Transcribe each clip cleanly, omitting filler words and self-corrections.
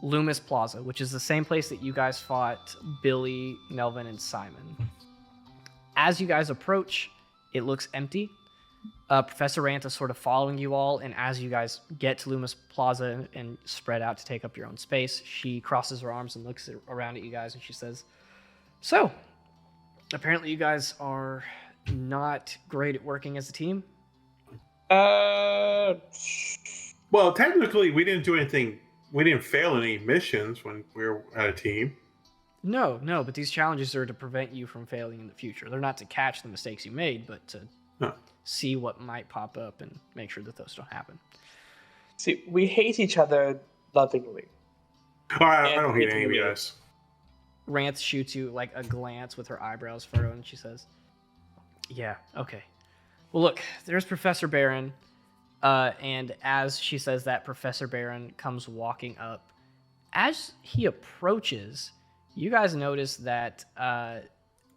Loomis Plaza, which is the same place that you guys fought Billy, Melvin, and Simon. As you guys approach, it looks empty. Professor Rant is sort of following you all, and as you guys get to Loomis Plaza and spread out to take up your own space, she crosses her arms and looks around at you guys, and she says, "So, apparently you guys are not great at working as a team." Well, technically, we didn't do anything. We didn't fail any missions when we were at a team. No, but these challenges are to prevent you from failing in the future. They're not to catch the mistakes you made, but to see what might pop up and make sure that those don't happen. See, we hate each other lovingly. Oh, I don't hate any of you guys. Rance shoots you like a glance with her eyebrows furrowed, and she says, "Yeah, okay. Well, look, there's Professor Barron." And as she says that, Professor Barron comes walking up. As he approaches, you guys notice that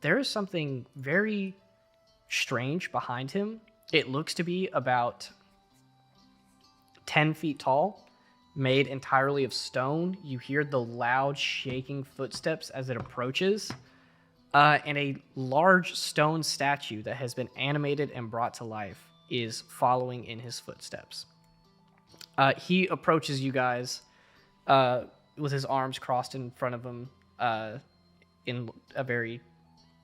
there is something very strange behind him. It looks to be about 10 feet tall, made entirely of stone. You hear the loud shaking footsteps as it approaches, and a large stone statue that has been animated and brought to life is following in his footsteps. He approaches you guys with his arms crossed in front of him in a very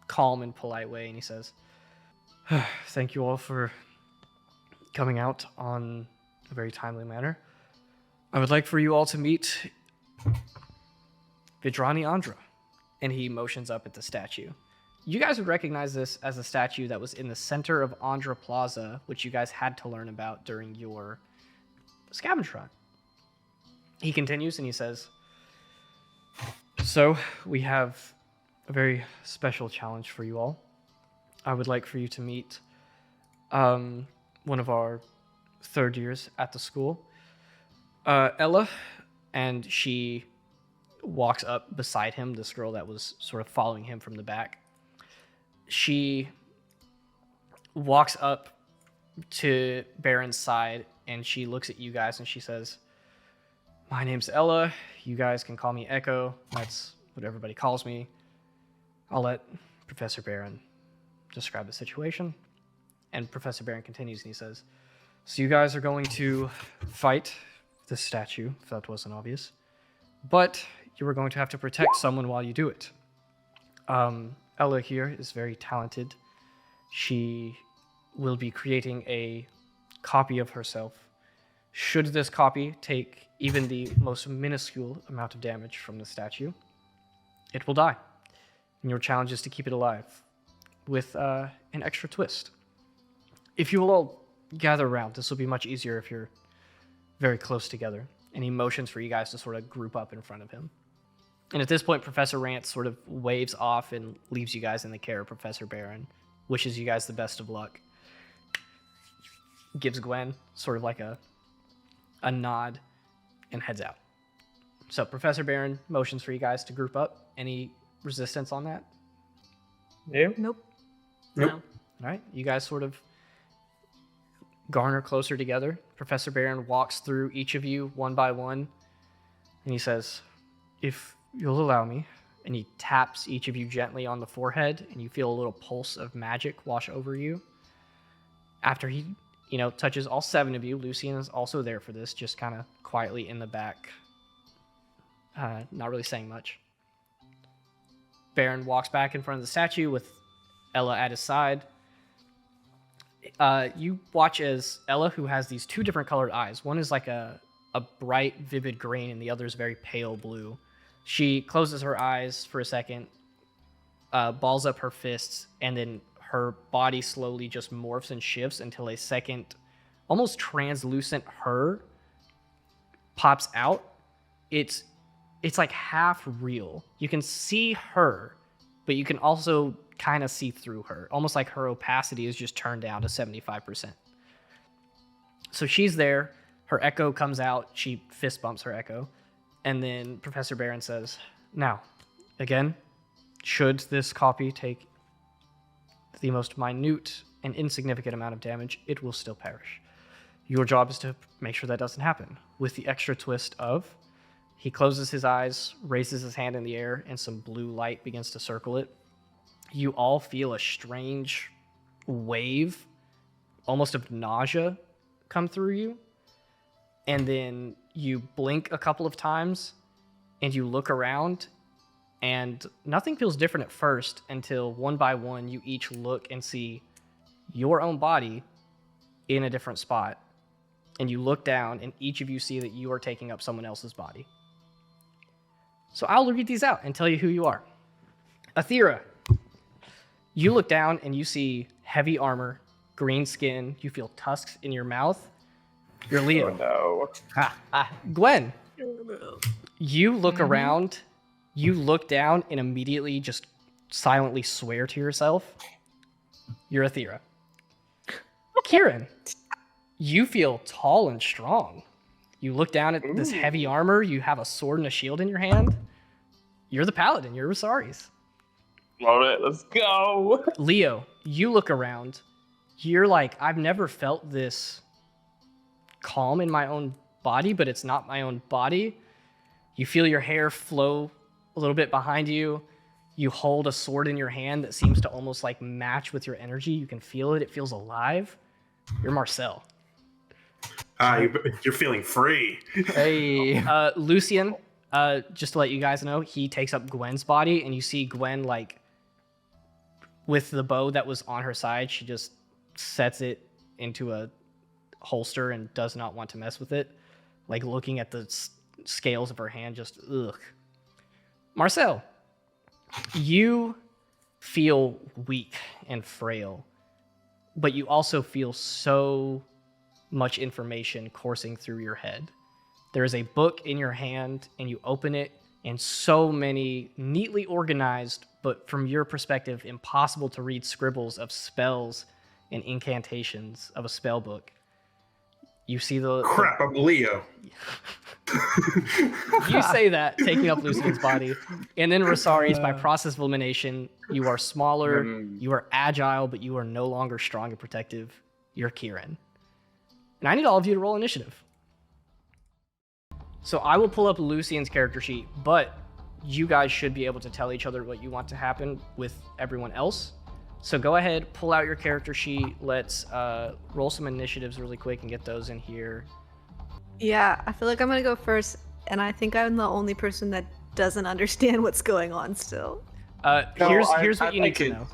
calm and polite way, and he says, "Thank you all for coming out on a very timely manner. I would like for you all to meet Vidrani Andra." And he motions up at the statue. You guys would recognize this as a statue that was in the center of Andra Plaza, which you guys had to learn about during your scavenger hunt. He continues and he says, "So, we have a very special challenge for you all. I would like for you to meet one of our third years at the school, Ella," and she walks up beside him, this girl that was sort of following him from the back. She walks up to Baron's side and she looks at you guys and she says, "My name's Ella. You guys can call me Echo. That's what everybody calls me. I'll let Professor Baron describe the situation." And Professor Baron continues and he says, "So you guys are going to fight this statue, if that wasn't obvious. But you are going to have to protect someone while you do it. Ella here is very talented. She will be creating a copy of herself. Should this copy take even the most minuscule amount of damage from the statue, it will die. And your challenge is to keep it alive with an extra twist. If you will all gather around, this will be much easier if you're very close together." And he motions for you guys to sort of group up in front of him. And at this point, Professor Rance sort of waves off and leaves you guys in the care of Professor Barron, wishes you guys the best of luck, gives Gwen sort of like a nod, and heads out. So Professor Barron motions for you guys to group up. Any resistance on that? No? Nope. No. All right, you guys sort of garner closer together. Professor Barron walks through each of you one by one, and he says, "If you'll allow me," and he taps each of you gently on the forehead, and you feel a little pulse of magic wash over you. After he, touches all 7 of you, Lucian is also there for this, just kind of quietly in the back, not really saying much. Baron walks back in front of the statue with Ella at his side. You watch as Ella, who has these 2 different colored eyes, one is like a bright, vivid green, and the other is very pale blue. She closes her eyes for a second, balls up her fists, and then her body slowly just morphs and shifts until a second, almost translucent her pops out. It's like half real. You can see her, but you can also kind of see through her, almost like her opacity is just turned down to 75%. So she's there, her echo comes out, she fist bumps her echo, and then Professor Barron says, "Now, again, should this copy take the most minute and insignificant amount of damage, it will still perish. Your job is to make sure that doesn't happen, with the extra twist of He closes his eyes, raises his hand in the air, and some blue light begins to circle it. You all feel a strange wave, almost of nausea, come through you. And then you blink a couple of times, and you look around, and nothing feels different at first until one by one you each look and see your own body in a different spot. And you look down, and each of you see that you are taking up someone else's body. So I'll read these out and tell you who you are. Athera, you look down and you see heavy armor, green skin. You feel tusks in your mouth. You're Leo. Oh no. Gwen, you look around, you look down, and immediately just silently swear to yourself. You're Athera. Kieran, you feel tall and strong. You look down at this heavy armor. You have a sword and a shield in your hand. You're the paladin. You're Rosaris. Love it. Let's go. Leo, you look around. You're like, I've never felt this calm in my own body, but it's not my own body. You feel your hair flow a little bit behind you. You hold a sword in your hand that seems to almost like match with your energy. You can feel it. It feels alive. You're Marcel. You're feeling free. Hey. Lucian, just to let you guys know, he takes up Gwen's body, and you see Gwen, like, with the bow that was on her side, she just sets it into a holster and does not want to mess with it. Like, looking at the scales of her hand, just, ugh. Marcel, you feel weak and frail, but you also feel so much information coursing through your head. There is a book in your hand, and you open it, and so many neatly organized, but from your perspective, impossible to read scribbles of spells and incantations of a spell book. You see the... Crap, I'm Leo. You say that, taking up Lucian's body. And then Rosaris, by process of elimination, you are smaller, you are agile, but you are no longer strong and protective. You're Kieran. And I need all of you to roll initiative. So I will pull up Lucian's character sheet, but you guys should be able to tell each other what you want to happen with everyone else. So go ahead, pull out your character sheet. Let's roll some initiatives really quick and get those in here. Yeah, I feel like I'm gonna go first, and I think I'm the only person that doesn't understand what's going on still. Here's what you need to know.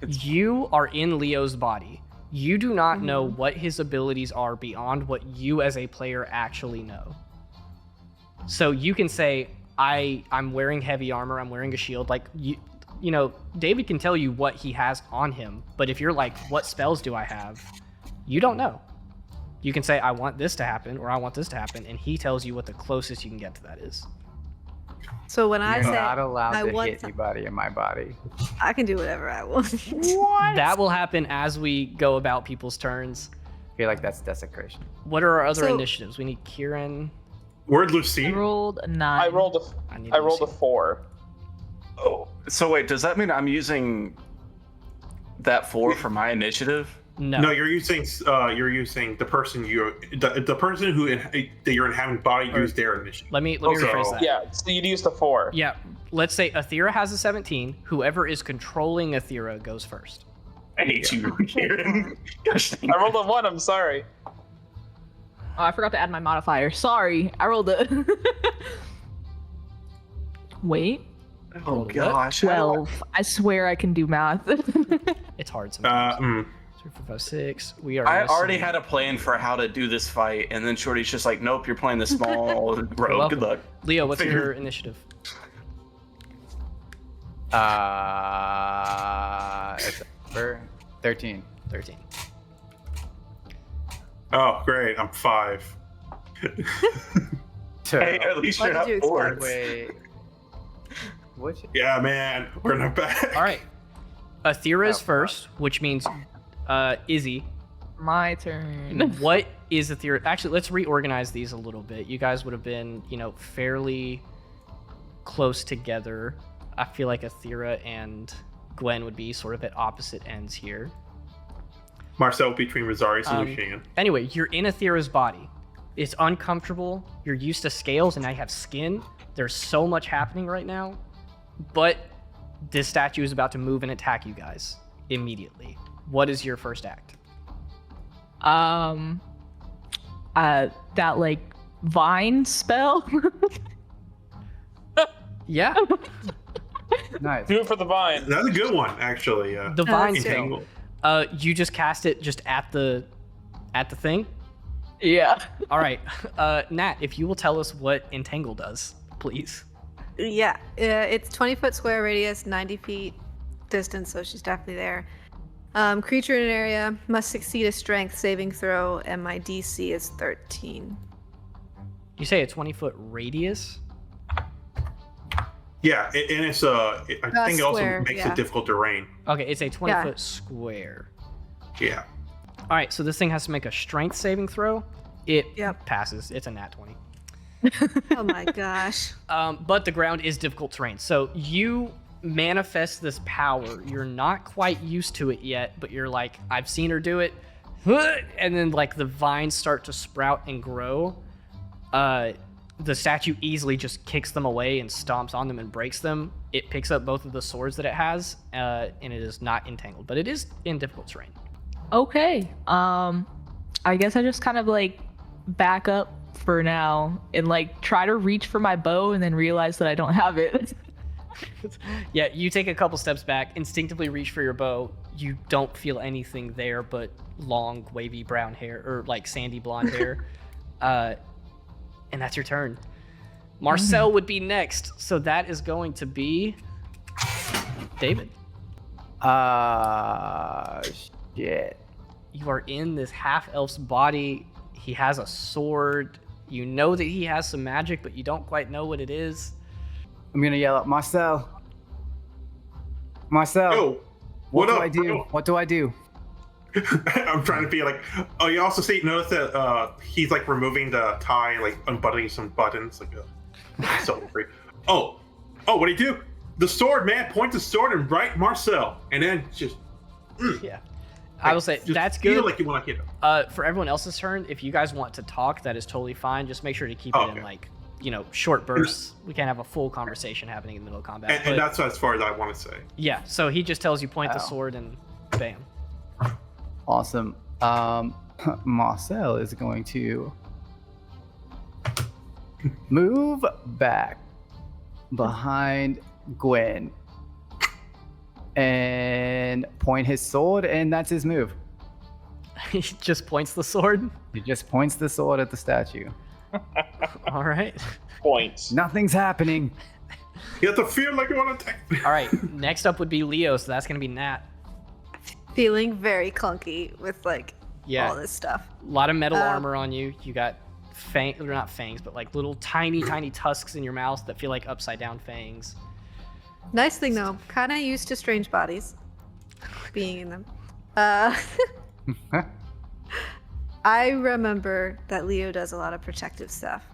You are in Leo's body. You do not know what his abilities are beyond what you as a player actually know. So you can say, I'm wearing heavy armor, I'm wearing a shield. Like, you know, David can tell you what he has on him, but if you're like, what spells do I have? You don't know. You can say, I want this to happen, or I want this to happen, and he tells you what the closest you can get to that is. So when I You're say not allowed I to want hit anybody in my body. I can do whatever I want. That will happen as we go about people's turns. I feel like that's desecration. What are our other So- initiatives? We need Kieran. Where'd I Lucy? rolled a 9. I rolled need a 4. Oh, so wait, does that mean I'm using that 4 for my initiative? No, you're using the person the person who that you're inhabiting body use their initiative. Let me Okay. rephrase that. Yeah, so you'd use the 4. Yeah, let's say Athera has a 17. Whoever is controlling Athera goes first. I hate you, Kieran. Gosh, I rolled a 1, I'm sorry. Oh, I forgot to add my modifier. Sorry, I rolled a. Wait, oh gosh. 12. I swear I can do math. It's hard sometimes. 3, 4, 5, 6. We are. I missing- already had a plan for how to do this fight, and then Shorty's just like, nope, you're playing the small rogue. welcome. Good luck. Leo, what's Figure- your initiative? It's for 13. 13. Oh, great! I'm 5. Hey, at least Why you're did not you bored. expect- Wait. Which? Yeah, man, we're not back. All right. Athera's Oh, fuck. first, which means Izzy. My turn. What is Athera? Actually, let's reorganize these a little bit. You guys would have been, fairly close together. I feel like Athera and Gwen would be sort of at opposite ends here. Marcel between Rosaris and Um, Lucian. Anyway, you're in Athera's body. It's uncomfortable. You're used to scales and now you have skin. There's so much happening right now. But this statue is about to move and attack you guys immediately. What is your first act? That like vine spell. Yeah, Nice. Do it for the vine. That's a good one, actually. the vine that's spell. Entangle. You just cast it just at the thing. Yeah. All right, Nat, if you will tell us what Entangle does, please. Yeah, it's 20-foot square radius, 90 feet distance, so she's definitely there. Creature in an area must succeed a strength saving throw, and my DC is 13. You say a 20-foot radius? Yeah, and it's I think it also square, makes yeah. it difficult to rain. Okay, it's a 20-foot square. Yeah. All right, so this thing has to make a strength saving throw. It Yep. passes. It's a nat 20. Oh my gosh. But the ground is difficult terrain. So you manifest this power. You're not quite used to it yet, but you're like, I've seen her do it. And then like the vines start to sprout and grow. The statue easily just kicks them away and stomps on them and breaks them. It picks up both of the swords that it has, and it is not entangled, but it is in difficult terrain. Okay. I guess I just kind of like back up for now and like try to reach for my bow and then realize that I don't have it. Yeah, you take a couple steps back, instinctively reach for your bow. You don't feel anything there but long, wavy brown hair, or like sandy blonde hair. And that's your turn. Marcel would be next, so that is going to be David. Shit. You are in this half-elf's body. He has a sword. You know that he has some magic, but you don't quite know what it is. I'm gonna yell at Marcel. Marcel, Oh, what do up, I do? bro? What do I do? I'm trying to be like. Oh, you also notice that he's like removing the tie, like unbuttoning some buttons, like a so free. Oh, what do you do? The sword, man. Point the sword and right Marcel, and then just. Yeah. I will say, just that's feel good. like you want to hit him. For everyone else's turn, if you guys want to talk, that is totally fine. Just make sure to keep it in Okay. like, short bursts. We can't have a full conversation happening in the middle of combat. And but that's as far as I want to say. yeah, so he just tells you point the Wow. sword and bam. Awesome. Marcel is going to move back behind Gwen and point his sword, and that's his move. He just points the sword. He just points the sword at the statue. All right. Points. Nothing's happening. You have to feel like you want to attack. All right. Next up would be Leo, so that's going to be Nat. Feeling very clunky with like Yeah. all this stuff. A lot of metal Um, armor on you. You got they're not fangs, but like little tiny tusks in your mouth that feel like upside down fangs. Nice thing though, kind of used to strange bodies, being in them. I remember that Leo does a lot of protective stuff.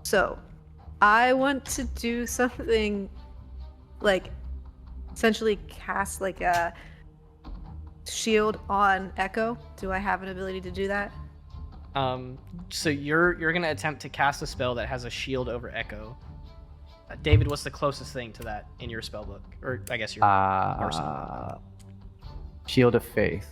So, I want to do something like essentially cast like a shield on Echo. Do I have an ability to do that? So you're gonna attempt to cast a spell that has a shield over Echo. David, what's the closest thing to that in your spell book, or I guess your arsenal? Shield of Faith.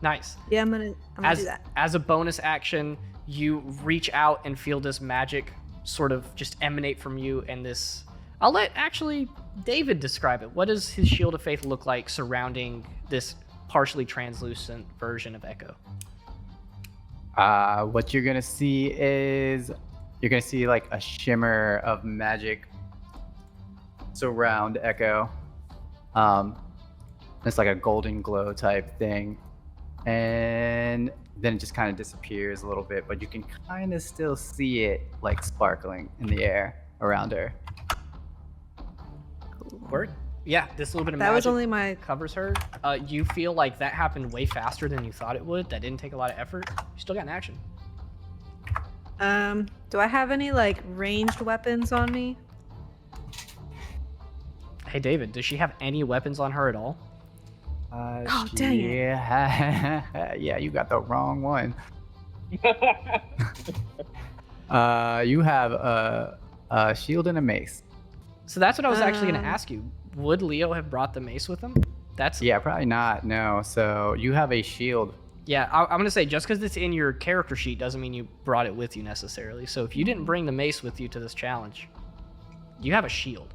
Nice. Yeah, I'm gonna do that. As a bonus action, you reach out and feel this magic sort of just emanate from you, and this. I'll let actually David describe it. What does his shield of faith look like surrounding this partially translucent version of Echo? What you're gonna see is like a shimmer of magic surround Echo. It's like a golden glow type thing, and then it just kind of disappears a little bit, but you can kind of still see it like sparkling in the air around her. Word? Yeah, this little bit of That magic was only my. covers her. You feel like that happened way faster than you thought it would. That didn't take a lot of effort. You still got an action. Do I have any like ranged weapons on me? Hey, David, does she have any weapons on her at all? Oh, dang it. Yeah, yeah, you got the wrong one. You have a shield and a mace. So that's what I was actually going to ask you. Would Leo have brought the mace with him? That's Yeah, probably not. No. So you have a shield. Yeah, I'm going to say just because it's in your character sheet doesn't mean you brought it with you necessarily. So if you didn't bring the mace with you to this challenge, you have a shield.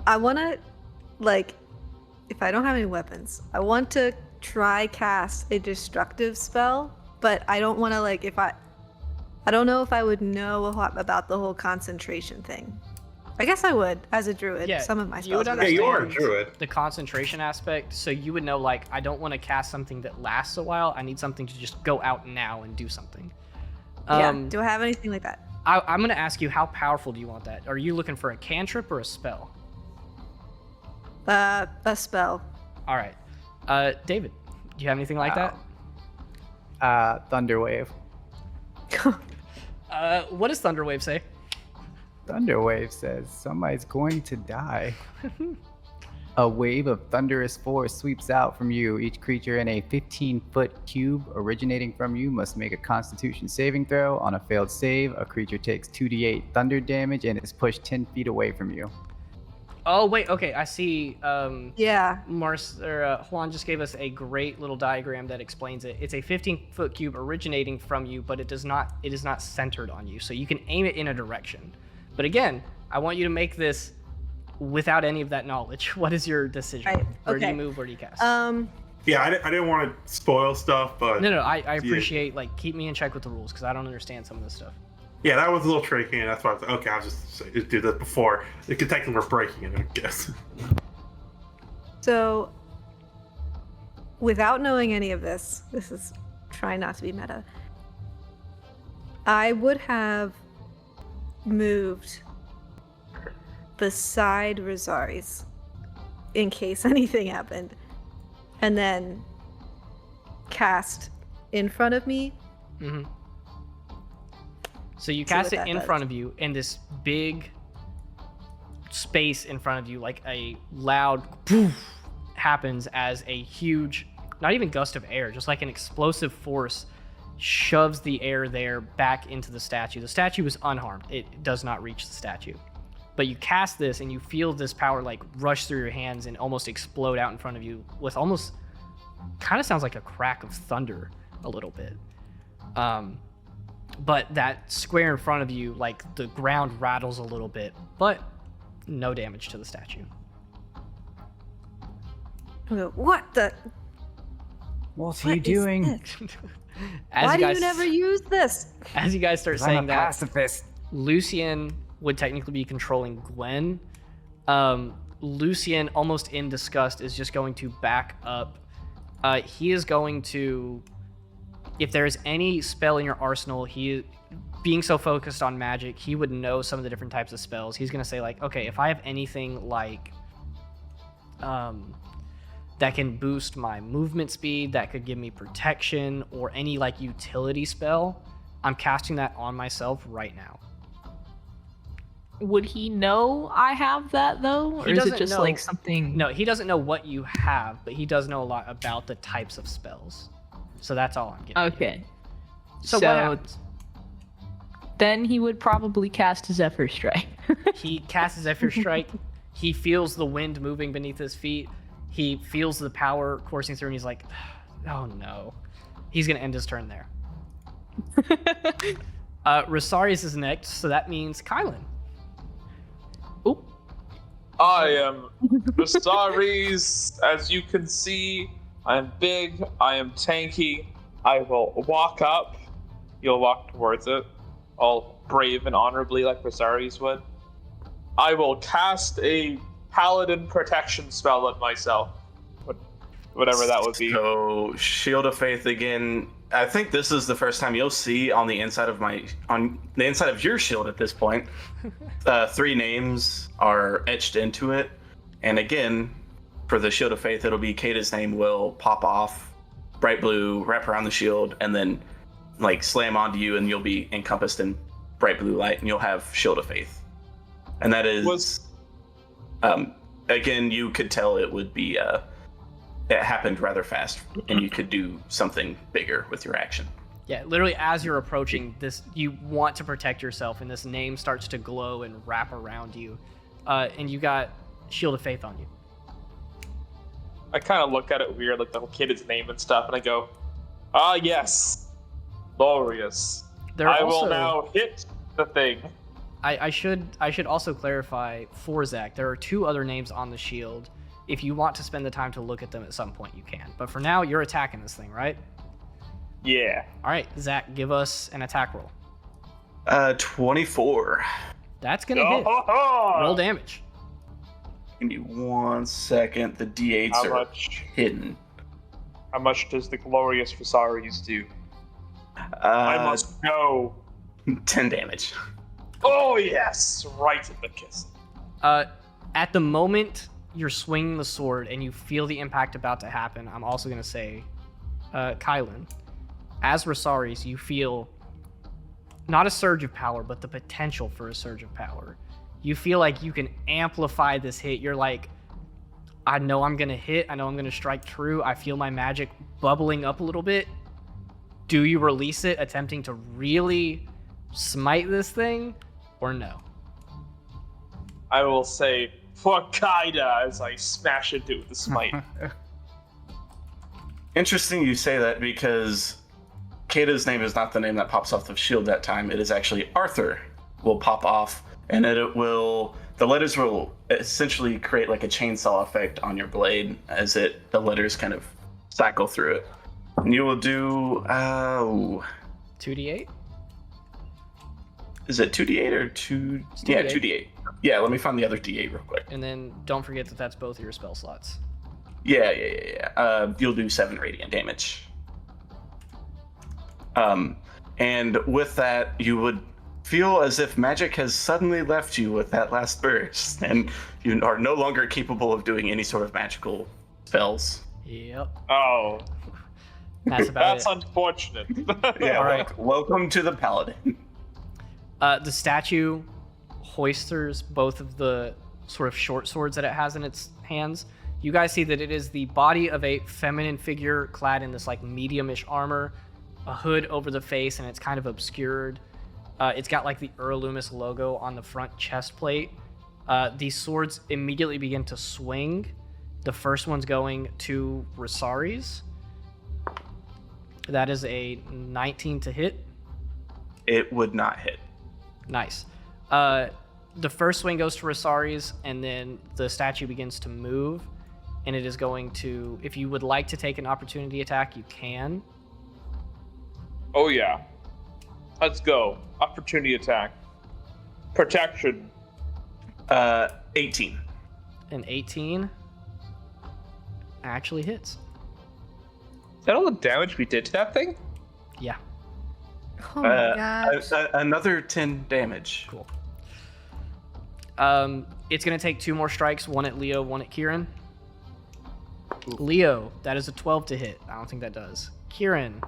I want to, like, if I don't have any weapons, I want to try cast a destructive spell, but I don't want to, like, I don't know if I would know a lot about the whole concentration thing. I guess I would, as a druid. Yeah, Some of my you spells. would would Yeah, you are a understand druid. the concentration aspect, so you would know, like, I don't want to cast something that lasts a while. I need something to just go out now and do something. Yeah. Do I have anything like that? I'm going to ask you, how powerful do you want that? Are you looking for a cantrip or a spell? A spell. All right. David, do you have anything like that? Thunderwave. What does Thunderwave say? Thunderwave says somebody's going to die. A wave of thunderous force sweeps out from you. Each creature in a 15-foot cube originating from you must make a Constitution saving throw. On a failed save, a creature takes 2d8 thunder damage and is pushed 10 feet away from you. Oh, wait, okay, I see. Yeah. Juan just gave us a great little diagram that explains it. It's a 15-foot cube originating from you, but it is not centered on you, so you can aim it in a direction. But again, I want you to make this without any of that knowledge. What is your decision? Right, Where do you okay. move? Where do you cast? Yeah, I didn't want to spoil stuff, but No, I appreciate, like, keep me in check with the rules, because I don't understand some of this stuff. yeah, that was a little tricky, and that's why I was like, okay, I'll just do that before. It could technically we're breaking it, I guess. So, without knowing any of this is trying not to be meta. I would have moved beside Rosaris in case anything happened, and then cast in front of me. Mm-hmm. So you See cast what it that in does. front of you in this big space in front of you, like a loud poof happens as a huge, not even gust of air, just like an explosive force shoves the air there back into the statue. The statue is unharmed. It does not reach the statue. But you cast this and you feel this power like rush through your hands and almost explode out in front of you with almost, kind of sounds like a crack of thunder a little bit. But that square in front of you, like the ground rattles a little bit, but no damage to the statue. I go, what the? What's What he is doing? this? As Why you do guys, you never use this? As you guys start I'm saying a that, pacifist. Lucian would technically be controlling Gwen. Lucian, almost in disgust, is just going to back up. He is going to, if there is any spell in your arsenal, he, being so focused on magic, he would know some of the different types of spells. He's going to say, like, okay, if I have anything like that can boost my movement speed, that could give me protection, or any like utility spell, I'm casting that on myself right now. Would he know I have that though? He Or is doesn't it just know- like something? No, he doesn't know what you have, but he does know a lot about the types of spells. So that's all I'm getting. Okay. So what happens? Then he would probably cast Zephyr Strike. He casts Zephyr Strike. He feels the wind moving beneath his feet. He feels the power coursing through, and he's like, oh no. He's going to end his turn there. Rosarius is next, so that means Kylan. Oop. I am Vistaris. As you can see, I am big, I am tanky. I will walk up. You'll walk towards it, all brave and honorably like Vistaris would. I will cast a paladin protection spell on myself. Whatever that would be. So Shield of Faith again. I think this is the first time you'll see on the inside of your shield at this point. 3 names are etched into it, and again, for the Shield of Faith, it'll be Kata's name will pop off, bright blue, wrap around the shield, and then like slam onto you, and you'll be encompassed in bright blue light, and you'll have Shield of Faith. And that is, again, you could tell it would be it happened rather fast, and you could do something bigger with your action. Yeah, literally as you're approaching this, you want to protect yourself, and this name starts to glow and wrap around you. And you got Shield of Faith on you. I kind of look at it weird, like the whole kid's name and stuff, and I go, "Ah, yes, glorious. I will now hit the thing." I should also clarify for Zach, there are 2 other names on the shield. If you want to spend the time to look at them at some point, you can. But for now, you're attacking this thing, right? Yeah. All right, Zach, give us an attack roll. 24. That's gonna hit. Roll damage. Give me 1 second. The D8s How are much? hidden. How much does the glorious Viserys do? I must know. 10 damage. Oh yes, right in the kiss. At the moment you're swinging the sword and you feel the impact about to happen, I'm also gonna say, Kylan, as Viserys, you feel not a surge of power, but the potential for a surge of power. You feel like you can amplify this hit. You're like, I know I'm gonna hit. I know I'm gonna strike true. I feel my magic bubbling up a little bit. Do you release it, attempting to really smite this thing, or no? I will say, for Kaida, as I smash into it with the smite. Interesting you say that, because Kata's name is not the name that pops off the shield that time. It is actually Arthur will pop off, and the letters will essentially create like a chainsaw effect on your blade as the letters kind of cycle through it. And you will do 2d8? Is it 2d8 or 2? It's Yeah, 2d8. 2d8. Yeah, let me find the other d8 real quick. And then don't forget that that's both of your spell slots. Yeah. You'll do 7 radiant damage. And with that, you would feel as if magic has suddenly left you with that last burst, and you are no longer capable of doing any sort of magical spells. Yep. Oh, That's about that's it. unfortunate. Yeah, All right. welcome to the Paladin. The statue hoisters both of the sort of short swords that it has in its hands. You guys see that it is the body of a feminine figure clad in this like medium-ish armor, a hood over the face, and it's kind of obscured. It's got like the Loomis logo on the front chest plate. These swords immediately begin to swing. The first one's going to Viserys. That is a 19 to hit. It would not hit. Nice. The first swing goes to Viserys, and then the statue begins to move, and it is going to, if you would like to take an opportunity attack, you can. Oh yeah. Let's go. Opportunity attack. Protection. 18. An 18 actually hits. Is that all the damage we did to that thing? Yeah, Oh my gosh. Another 10 damage. cool. It's going to take 2 more strikes, one at Leo, one at Kieran. Leo, that is a 12 to hit. I don't think that does. Kieran,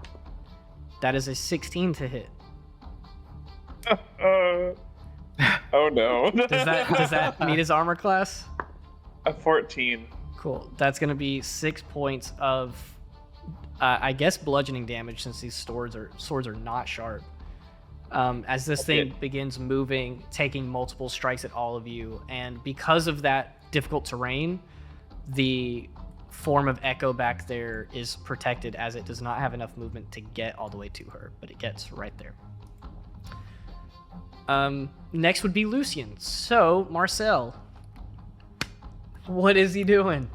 that is a 16 to hit. Oh no. Does that meet his armor class? A 14. Cool. That's going to be 6 points of, I guess, bludgeoning damage, since these swords are not sharp. As this thing begins moving, taking multiple strikes at all of you, and because of that difficult terrain, the form of Echo back there is protected, as it does not have enough movement to get all the way to her, but it gets right there. Next would be Lucian. So, Marcel, what is he doing?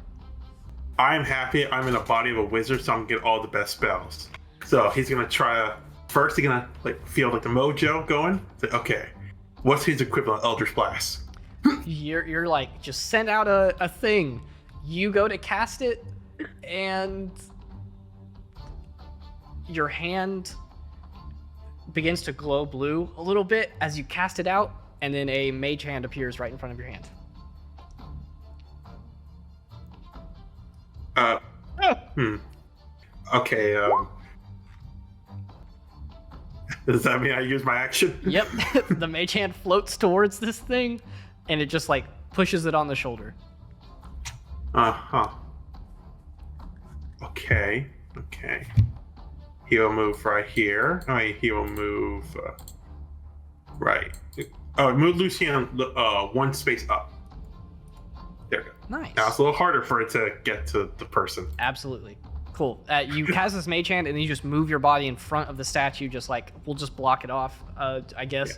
I'm happy I'm in the body of a wizard, so I'm gonna get all the best spells. So he's gonna try first. He's gonna feel the mojo going. Say, okay, what's his equivalent of Eldritch Blast? You're like, just send out a thing. You go to cast it, and your hand begins to glow blue a little bit as you cast it out, and then a mage hand appears right in front of your hand. Okay, does that mean I use my action? Yep. The mage hand floats towards this thing, and it just pushes it on the shoulder. Uh-huh. Okay. He will move right here. He will move right. Move Lucian one space up. There we go. Nice. Now it's a little harder for it to get to the person. Absolutely. Cool. You cast this mage hand, and then you just move your body in front of the statue, just like, we'll just block it off, I guess. Yeah.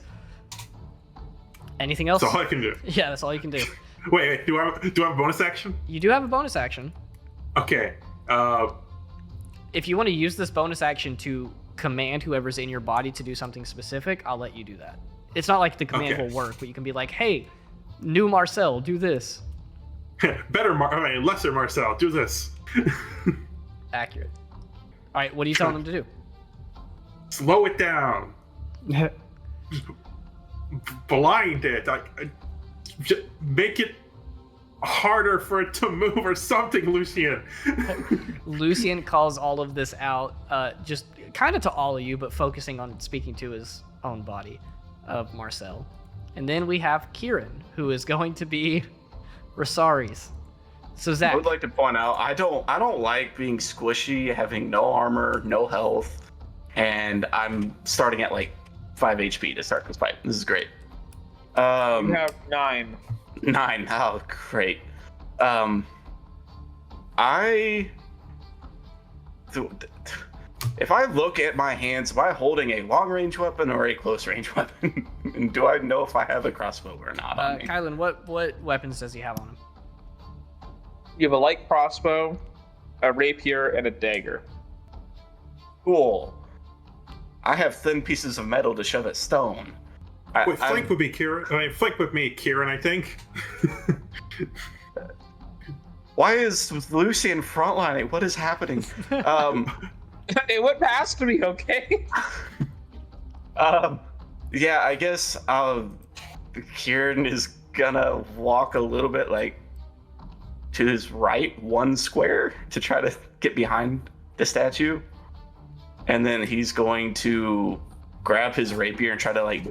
Anything else? That's all I can do. Yeah, that's all you can do. Wait, do I have a bonus action? You do have a bonus action. Okay. If you want to use this bonus action to command whoever's in your body to do something specific, I'll let you do that. It's not like the command will work, but you can be like, hey, new Marcel, do this. Lesser Marcel, do this. Accurate. All right, what are you telling them to do? Slow it down. Blind it. Make it harder for it to move or something, Lucian. Lucian calls all of this out, just kind of to all of you, but focusing on speaking to his own body of Marcel. And then we have Kieran, who is going to be Rosari's. So Zach, I would like to point out, I don't like being squishy, having no armor, no health, and I'm starting at like 5 HP to start this fight. This is great. You have 9. 9. Oh, great. If I look at my hands, am I holding a long-range weapon or a close-range weapon? And do I know if I have a crossbow or not on me? Kylan, what weapons does he have on him? You have a light crossbow, a rapier, and a dagger. Cool. I have thin pieces of metal to shove at stone. Wait, flank would be Kieran. Flank with me, Kieran, I think. Why is Lucian frontlining? What is happening? It went past me, okay? Yeah, I guess Kieran is gonna walk a little bit like to his right, 1 square, to try to get behind the statue. And then he's going to grab his rapier and try to like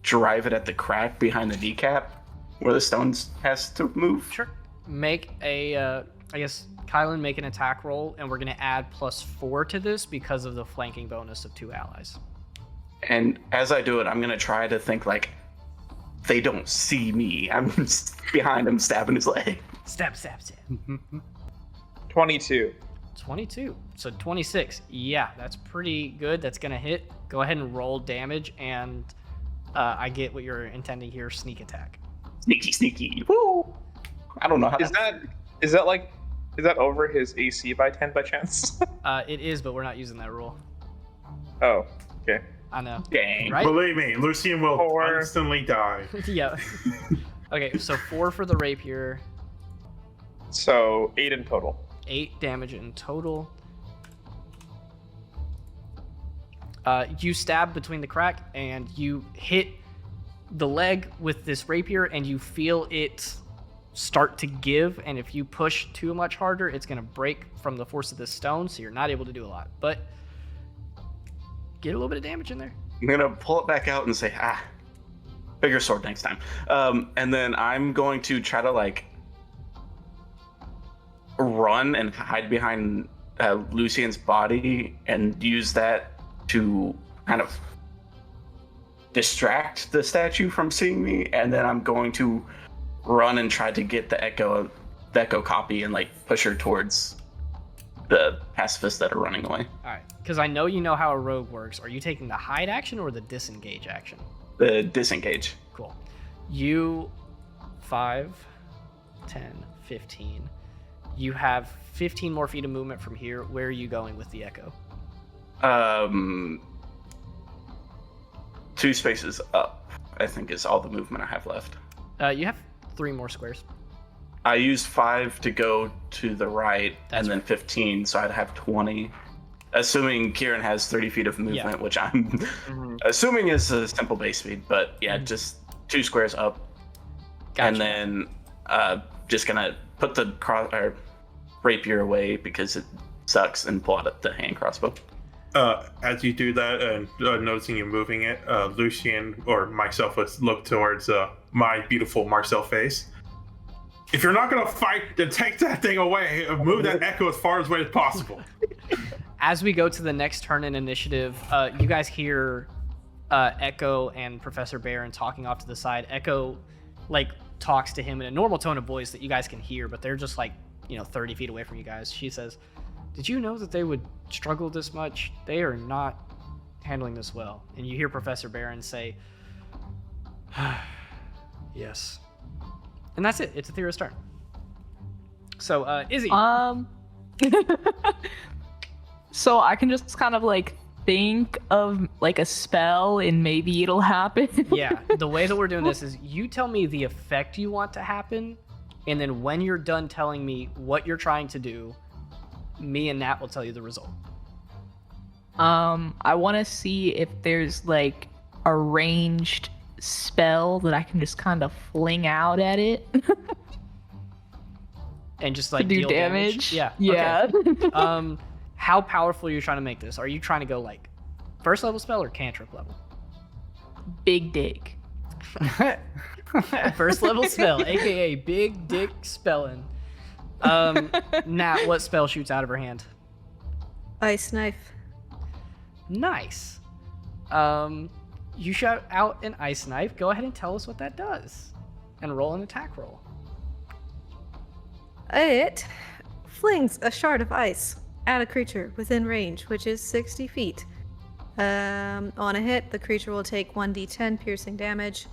drive it at the crack behind the kneecap where the stones has to move. Sure. Make a, I guess, Kylan, make an attack roll, and we're going to add +4 to this because of the flanking bonus of 2 allies. And as I do it, I'm going to try to think like, they don't see me. I'm behind him stabbing his leg. Stab. 22. 22. So 26. Yeah, that's pretty good. That's going to hit. Go ahead and roll damage, and I get what you're intending here, sneak attack. Sneaky. Woo! I don't know how Is that over his AC by 10 by chance? It is, but we're not using that rule. Oh, okay. I know. Dang. Right? Believe me, Lucian will 4. instantly die. Yeah. Okay, so 4 for the rapier. So 8 in total. 8 damage in total. You stab between the crack, and you hit the leg with this rapier, and you feel it start to give, and if you push too much harder, it's going to break from the force of this stone, so you're not able to do a lot. But get a little bit of damage in there. I'm going to pull it back out and say, bigger sword next time. And then I'm going to try to like run and hide behind Lucian's body and use that to kind of distract the statue from seeing me. And then I'm going to run and try to get the echo copy and like push her towards the pacifists that are running away. All right, because I know you know how a rogue works. Are you taking the hide action or the disengage action? The disengage. Cool. You 5, 10, 15. You have 15 more feet of movement from here. Where are you going with the echo? 2 spaces up, I think, is all the movement I have left. You have 3 more squares. I used 5 to go to the right, That's and then right. 15, so I'd have 20. Assuming Kieran has 30 feet of movement, Yeah. which I'm assuming is a simple base speed, but yeah, just 2 squares up. Gotcha. And then just gonna put the rapier away because it sucks and pull out the hand crossbow. As you do that, and noticing you moving it, Lucian or myself would look towards my beautiful Marcel face. if you're not gonna fight, then take that thing away. Move that echo as far away as possible. As we go to the next turn in initiative, you guys hear Echo and Professor Baron talking off to the side. Echo, like, talks to him in a normal tone of voice that you guys can hear, but they're just, like, 30 feet away from you guys. She says, "Did you know that they would struggle this much? They are not handling this well." And you hear Professor Baron say, "Yes." And that's it. It's Athera's turn. So, Izzy. So I can just kind of like think of like a spell and maybe it'll happen. Yeah, the way that we're doing this is you tell me the effect you want to happen, and then when you're done telling me what you're trying to do, me and Nat will tell you the result. I want to see if there's like a ranged spell that I can just kind of fling out at it. And just like to do deal damage. Yeah. Yeah. Okay. How powerful are you trying to make this? Are you trying to go like first level spell or cantrip level? Big dick. First level spell, aka big dick spelling. Nat, what spell shoots out of her hand? Ice knife. Nice. You shout out an ice knife. Go ahead and tell us what that does. And roll an attack roll. It flings a shard of ice at a creature within range, which is 60 feet. On a hit, the creature will take 1d10 piercing damage.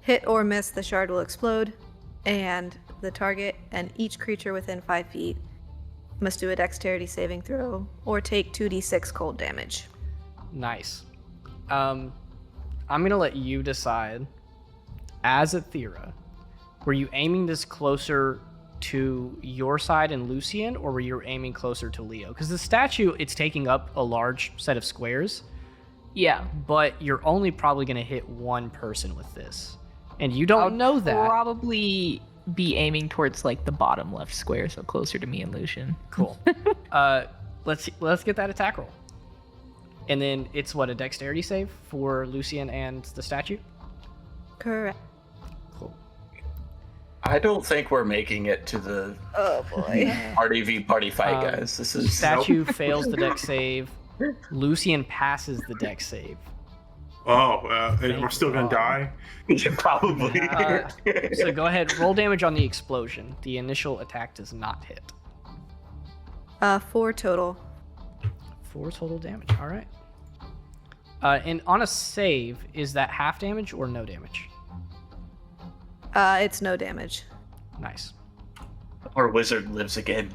Hit or miss, the shard will explode, and the target and each creature within 5 feet must do a dexterity saving throw or take 2d6 cold damage. Nice. I'm gonna let you decide. As Athera, were you aiming this closer to your side and Lucian, or were you aiming closer to Leo? Because the statue, it's taking up a large set of squares. Yeah. But you're only probably going to hit one person with this. And you don't know that. Probably be aiming towards like the bottom left square, so closer to me and Lucian. Cool. Let's get that attack roll. And then it's what, a dexterity save for Lucian and the statue? Correct. Cool. I don't think we're making it to the Oh boy. party v party fight, guys. This is Statue fails the dex save. Lucian passes the dex save. We're still gonna die. probably. So go ahead, roll damage on the explosion. The initial attack does not hit. 4 total. 4 total damage. All right. And on a save, is that half damage or no damage? It's no damage. Nice. Our wizard lives again.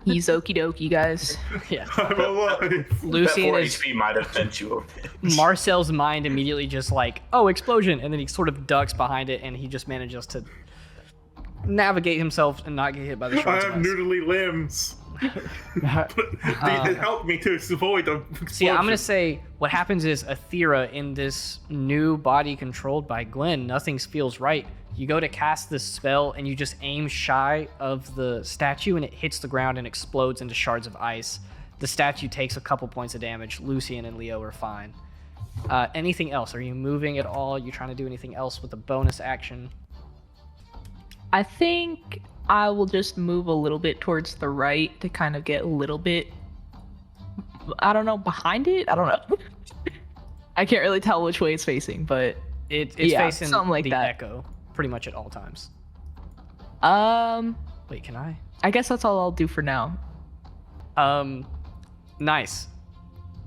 He's okie dokie, guys. Yeah. I'm alive. Lucian that 4 is. HP might have bent you a bit. Marcel's mind immediately just like, oh, explosion, and then he sort of ducks behind it, and he just manages to navigate himself and not get hit by the I shards have of ice. noodly limbs. They help me to avoid the explosion. See, I'm gonna say what happens is Athera, in this new body controlled by Glenn, nothing feels right. You go to cast this spell and you just aim shy of the statue and it hits the ground and explodes into shards of ice. The statue takes a couple points of damage. Lucian and Leo are fine. Anything else? Are you moving at all? You trying to do anything else with a bonus action? I think I will just move a little bit towards the right to kind of get a little bit, I don't know, behind it? I don't know. I can't really tell which way it's facing, but It's yeah, facing something like the that. echo pretty much at all times. Wait, can I? I guess that's all I'll do for now. Nice.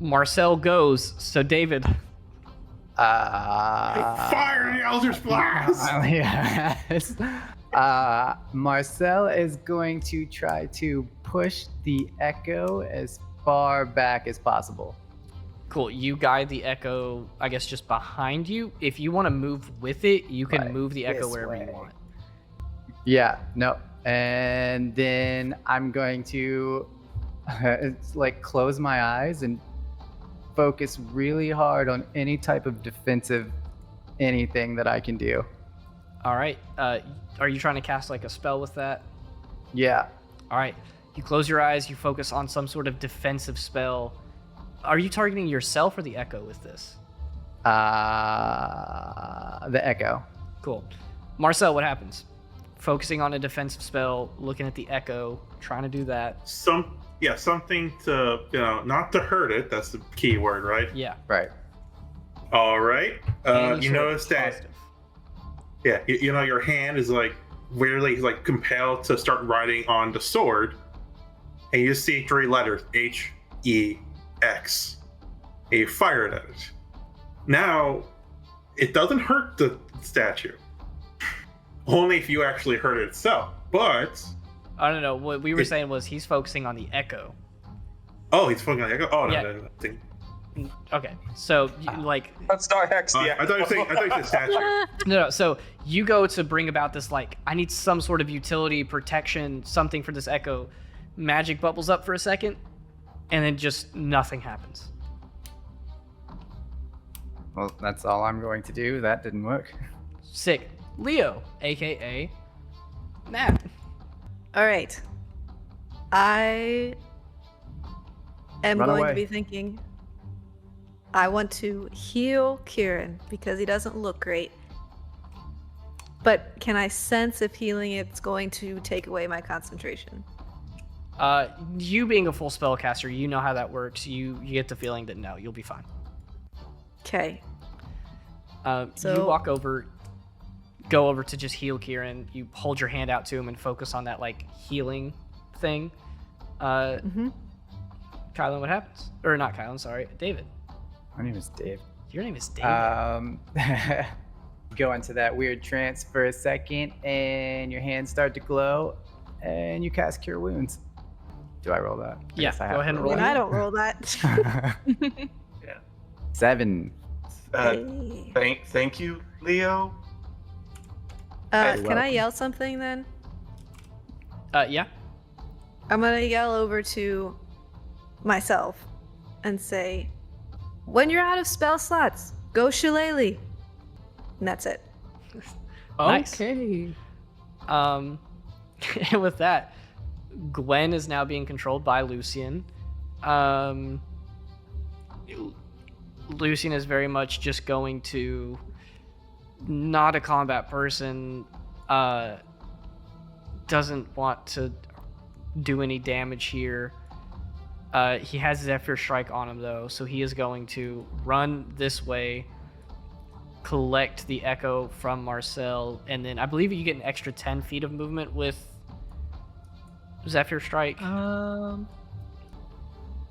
Marcel goes. So David. Fire the Eldritch Blast! Yes. Marcel is going to try to push the echo as far back as possible. Cool. You guide the echo, I guess, just behind you. If you want to move with it, you can Right, move the echo this wherever you way. want. Yeah, no. And then I'm going to it's like close my eyes and focus really hard on any type of defensive anything that I can do. All right. Are you trying to cast like a spell with that? Yeah. All right. You close your eyes. You focus on some sort of defensive spell. Are you targeting yourself or the echo with this? The echo. Cool. Marcel, what happens? focusing on a defensive spell, looking at the echo, trying to do that. Something to not to hurt it. That's the key word, right? Yeah. Right. All right. Any You sort of notice that positive. your hand is like weirdly like compelled to start writing on the sword, and you see 3 letters HEX. And you fire it at it. Now, it doesn't hurt the statue. Only if you actually hurt it itself. But I don't know. What we were saying was he's focusing on the echo. oh, he's fucking like oh no, Yeah. no, no. Okay, so That's not hex. I thought you said statue. no. So you go to bring about this I need some sort of utility, protection, something for this echo. Magic bubbles up for a second, and then just nothing happens. Well, that's all I'm going to do. That didn't work. Sick. Leo, aka Matt. All right. I am Run going away. to be thinking. I want to heal Kieran because he doesn't look great. But can I sense if healing it's going to take away my concentration? You being a full spellcaster, you know how that works. You get the feeling that no, you'll be fine. Okay. You So- go over to just heal Kieran. You hold your hand out to him and focus on that healing thing. Mm-hmm. Kylan, what happens? Or not Kylan, sorry, David. My name is Dave. Your name is David. Go into that weird trance for a second, and your hands start to glow, and you cast Cure Wounds. Do I roll that? I Yeah, guess I go have ahead to and roll When it. I don't roll that. Yeah. 7. Thank you, Leo. Can I yell something then? Yeah. I'm gonna yell over to myself and say, "When you're out of spell slots, go Shillelagh." And that's it. Nice. Okay. And with that, Gwen is now being controlled by Lucian. Lucian is very much just going to, not a combat person, doesn't want to do any damage here. He has Zephyr Strike on him though, so he is going to run this way, collect the echo from Marcel, and then I believe you get an extra 10 feet of movement with Zephyr Strike.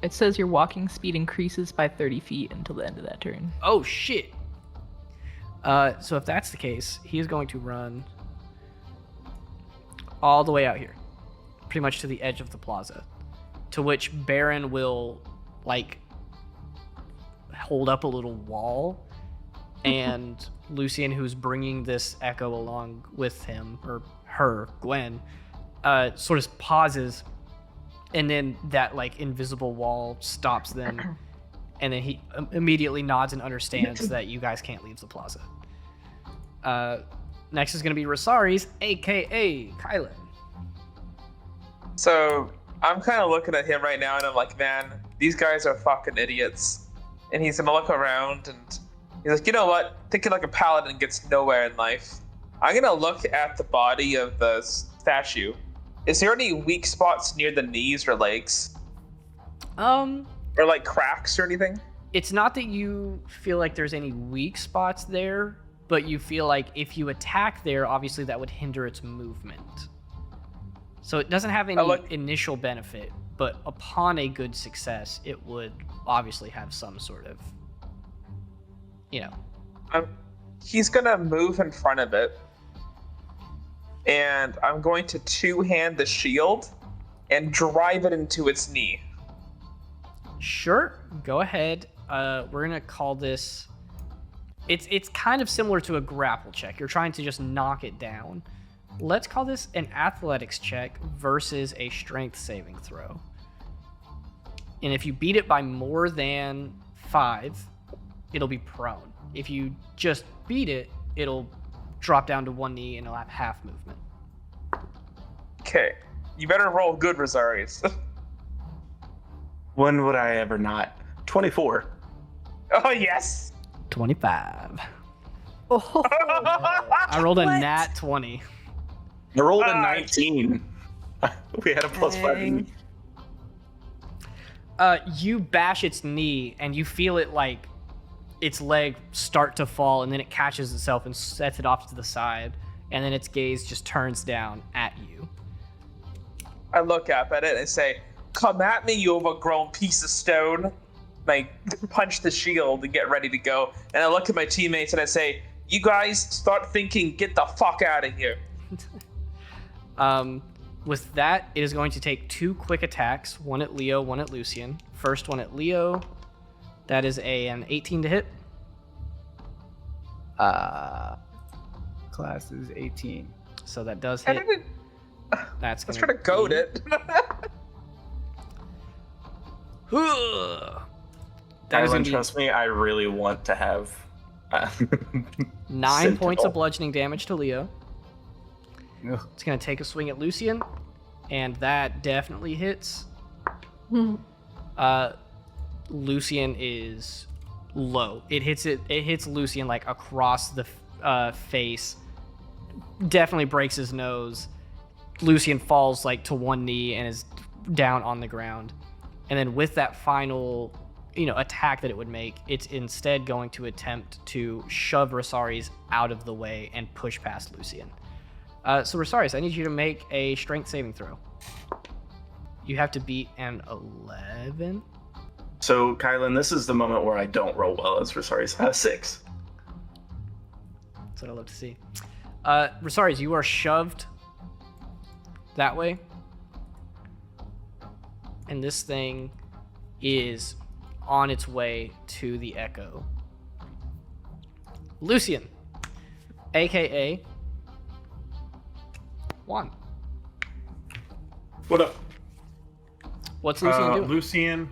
It says your walking speed increases by 30 feet until the end of that turn. Oh shit. So if that's the case, he is going to run all the way out here, pretty much to the edge of the plaza, to which Baron will hold up a little wall, and Lucian, who's bringing this echo along with him, or her, Gwen, sort of pauses, and then that invisible wall stops them, and then he immediately nods and understands that you guys can't leave the plaza. Next is going to be Rosaries, aka Kylan. So I'm kind of looking at him right now, and I'm like, man, these guys are fucking idiots. And he's gonna look around, and he's like, you know what? Thinking like a paladin gets nowhere in life. I'm gonna look at the body of the statue. Is there any weak spots near the knees or legs, or cracks or anything? It's not that you feel like there's any weak spots there, but you feel like if you attack there, obviously that would hinder its movement. So it doesn't have any initial benefit, but upon a good success, it would obviously have some sort of, He's gonna move in front of it, and I'm going to two-hand the shield and drive it into its knee. Sure, go ahead. We're gonna call this. It's kind of similar to a grapple check. You're trying to just knock it down. Let's call this an athletics check versus a strength saving throw. And if you beat it by more than 5, it'll be prone. If you just beat it, it'll drop down to one knee and it'll have half movement. Okay, you better roll good, Rosaries. When would I ever not? 24. Oh yes. 25. Oh, I rolled a What? nat 20. I rolled a 19. We had a +5. You bash its knee, and you feel it like its leg start to fall, and then it catches itself and sets it off to the side, and then its gaze just turns down at you. I look up at it and say, "Come at me, you overgrown piece of stone." And I punch the shield and get ready to go. And I look at my teammates and I say, "You guys start thinking, get the fuck out of here." With that, it is going to take 2 quick attacks, one at Leo, one at Lucian. First one at Leo, that is an 18 to hit. Class is 18. So that does I hit. didn't. That's Let's gonna try to goad it. That is Kylan, gonna be trust me, I really want to have 9 points Sentinel. of bludgeoning damage to Leo. Ugh. It's gonna take a swing at Lucian, and that definitely hits. Lucian is low. It hits Lucian like across the face. Definitely breaks his nose. Lucian falls like to one knee and is down on the ground. And then with that final, attack that it would make, it's instead going to attempt to shove Rosari's out of the way and push past Lucian. So Rosari's, I need you to make a strength saving throw. You have to beat an 11. So, Kylan, this is the moment where I don't roll well as Rosari's 6. That's what I love to see. Rosari's, you are shoved that way. And this thing is on its way to the Echo. Lucian, aka Juan. What up? What's Lucian doing? Lucian.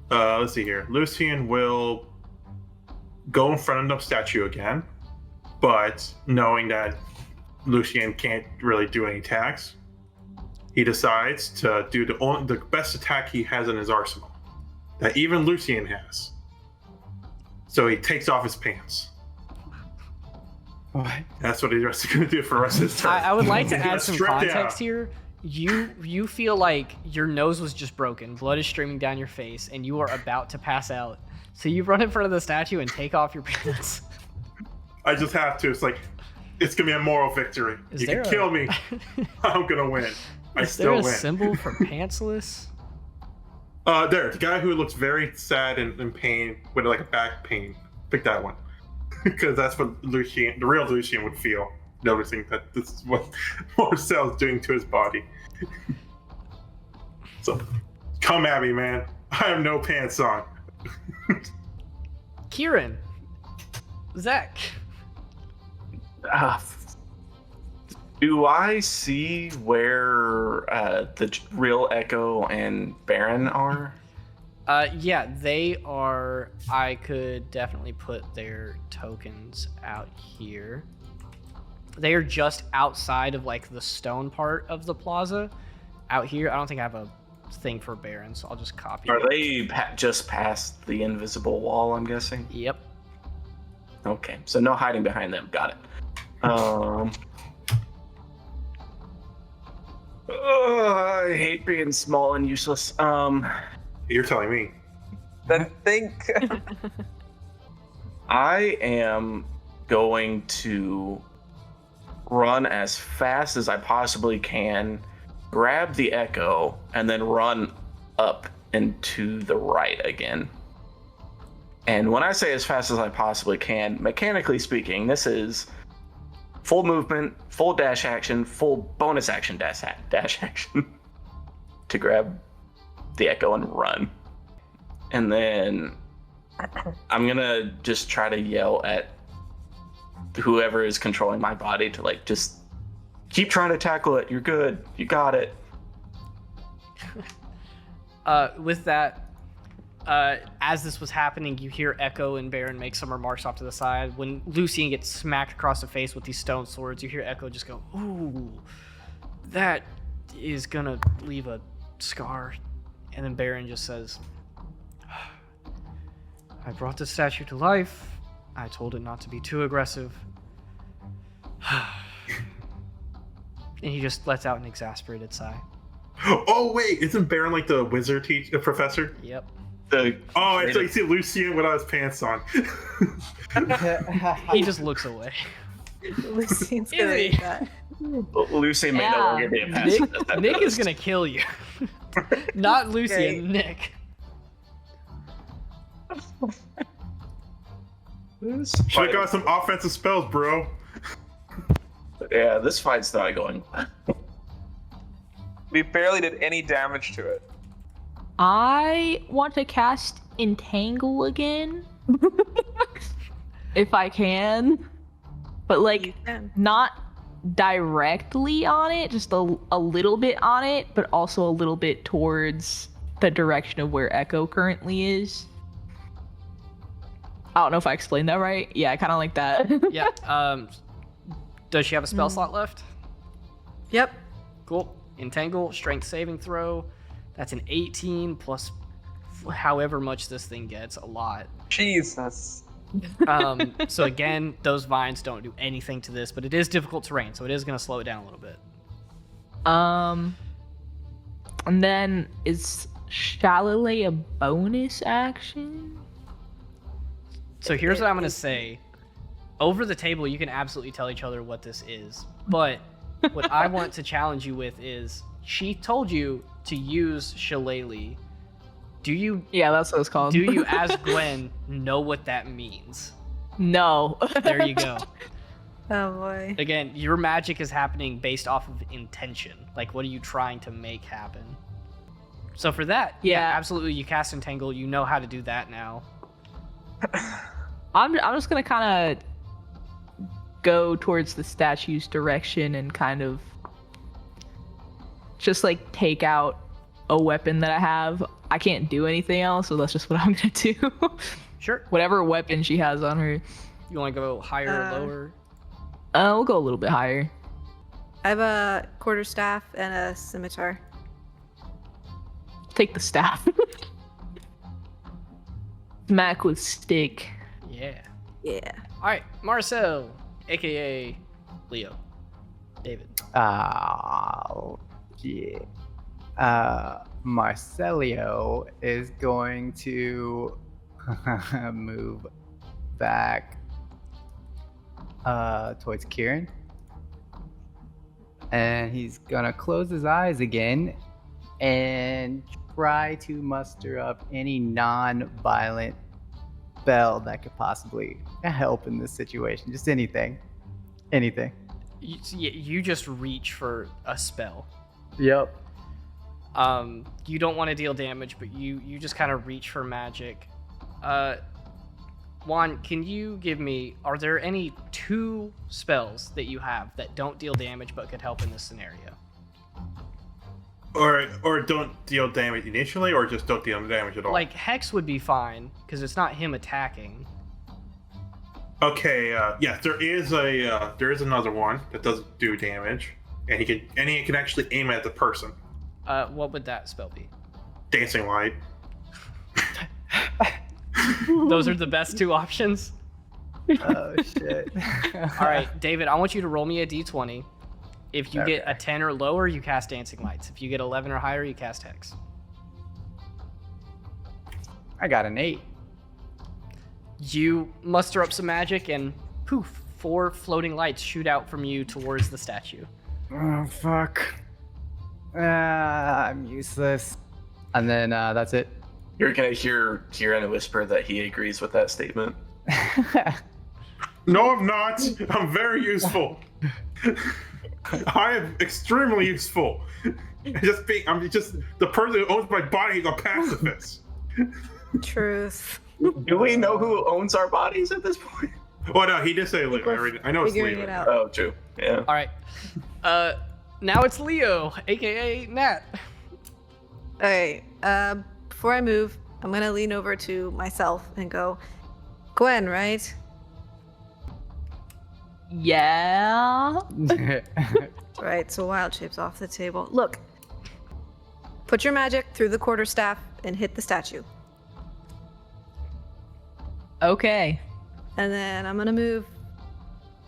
Let's see here. Lucian will go in front of the statue again, but knowing that Lucian can't really do any attacks, he decides to do the best attack he has in his arsenal, that even Lucian has. So he takes off his pants. What? That's what he's going to do for the rest of his turn. I would like to He's add gonna some strip down. context here. You feel like your nose was just broken, blood is streaming down your face, and you are about to pass out. So you run in front of the statue and take off your pants. I just have to. It's like, it's going to be a moral victory. Is You there can kill me. I'm going to win. I Is there still a win. symbol for pantsless? There, the guy who looks very sad and in pain with like a back pain. Pick that one. Because that's what the real Lucian would feel, noticing that this is what Marcel's doing to his body. So, come at me, man. I have no pants on. Kieran. Zach. Do I see where the real Echo and Baron are? Yeah, they are. I could definitely put their tokens out here. They are just outside of like the stone part of the plaza. Out here, I don't think I have a thing for Baron, so I'll just copy Are it. they just past the invisible wall, I'm guessing? Yep. Okay, so no hiding behind them. Got it. I hate being small and useless. You're telling me. Then think. I am going to run as fast as I possibly can, grab the Echo, and then run up and to the right again. And when I say as fast as I possibly can, mechanically speaking, this is full movement, full dash action, full bonus action dash action to grab the Echo and run. And then I'm gonna just try to yell at whoever is controlling my body to like just keep trying to tackle it. You're good. You got it. With that, as this was happening, you hear Echo and Baron make some remarks off to the side. When Lucian gets smacked across the face with these stone swords, you hear Echo just go, "Ooh, that is gonna leave a scar." And then Baron just says, "I brought the statue to life. I told it not to be too aggressive. And he just lets out an exasperated sigh. Oh wait, isn't Baron like the wizard professor? Yep. Oh, and so you see Lucien without his pants on. He just looks away. Lucian's gonna Easy. eat that. Lucy may no Yeah. longer be a pacifist. Nick is gonna kill you. Not Lucian, Great. Nick. Should have got some offensive spells, bro. Yeah, this fight's not going well. We barely did any damage to it. I want to cast Entangle again. If I can. But You like, can. not directly on it, just a little bit on it, but also a little bit towards the direction of where Echo currently is. I don't know if I explained that right. Yeah, kind of like that. Yeah. Does she have a spell slot left? Yep. Cool. Entangle, strength saving throw. That's an 18 plus however much this thing gets, a lot. Jesus. So again, those vines don't do anything to this, but it is difficult terrain, so it is going to slow it down a little bit. And then is Shallowlay a bonus action? So here's what I'm going to say. Over the table, you can absolutely tell each other what this is, but what I want to challenge you with is she told you to use Shillelagh. Do you, Yeah, that's what it's called. do you as Gwen know what that means? No. There you go. Oh boy. Again, your magic is happening based off of intention. Like, what are you trying to make happen? So for that, yeah, Yeah. absolutely, you cast Entangle. You know how to do that now. I'm just gonna kind of go towards the statue's direction and kind of just like take out a weapon that I have. I can't do anything else, so that's just what I'm gonna do. Sure. Whatever weapon she has on her. You want to go higher or lower? We'll go a little bit higher. I have a quarterstaff and a scimitar. Take the staff. Smack with stick. Yeah. Yeah. All right, Marcel, aka Leo, David. Oh, yeah. Marcelio is going to move back towards Kieran. And he's gonna close his eyes again and try to muster up any non-violent spell that could possibly help in this situation. Just anything. Anything. You just reach for a spell. Yep. You don't want to deal damage, but you just kind of reach for magic. Juan, can you give me, are there any 2 spells that you have that don't deal damage but could help in this scenario? Or don't deal damage initially, or just don't deal damage at all. Like, Hex would be fine, because it's not him attacking. Okay, yes, there is another one that doesn't do damage, and he can actually aim at the person. What would that spell be? Dancing light. Those are the best 2 options. Oh, shit. All right, David, I want you to roll me a d20. If you get a 10 or lower, you cast Dancing Lights. If you get 11 or higher, you cast Hex. I got an 8. You muster up some magic, and poof, 4 floating lights shoot out from you towards the statue. Oh, fuck. I'm useless. And then that's it. You're gonna hear Kieran whisper that he agrees with that statement. No, I'm not. I'm very useful. I am extremely useful. I'm just the person who owns my body is a pacifist. Truth. Do we know who owns our bodies at this point? Oh no, he did say Leo. I know it's Figuring Leo. it out. Oh, true. Yeah. All right. Now it's Leo, aka Nat. Okay. Before I move, I'm gonna lean over to myself and go, Gwen, right? Yeah. Right. So wild shapes off the table. Look. Put your magic through the quarterstaff and hit the statue. Okay. And then I'm gonna move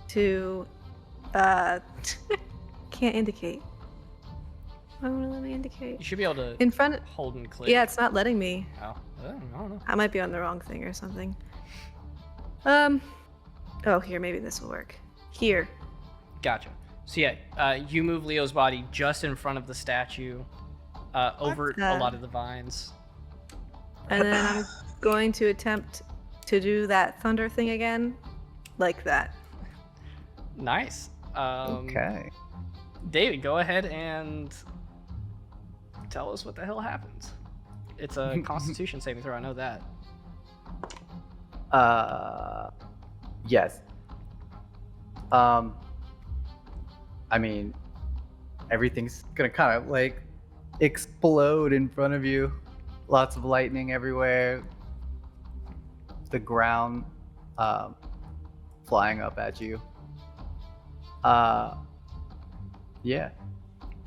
to can't indicate? Why won't it let me indicate? You should be able to In front. hold and click. Yeah, it's not letting me. Oh, I don't know. I might be on the wrong thing or something. Oh, here, maybe this will work. Here. Gotcha. So yeah, you move Leo's body just in front of the statue, over a lot of the vines. And then I'm going to attempt to do that thunder thing again, like that. Nice. Okay. David, go ahead and tell us what the hell happens. It's a Constitution saving throw. I know that. Yes. I mean, everything's gonna kind of like explode in front of you. Lots of lightning everywhere. The ground flying up at you. Yeah.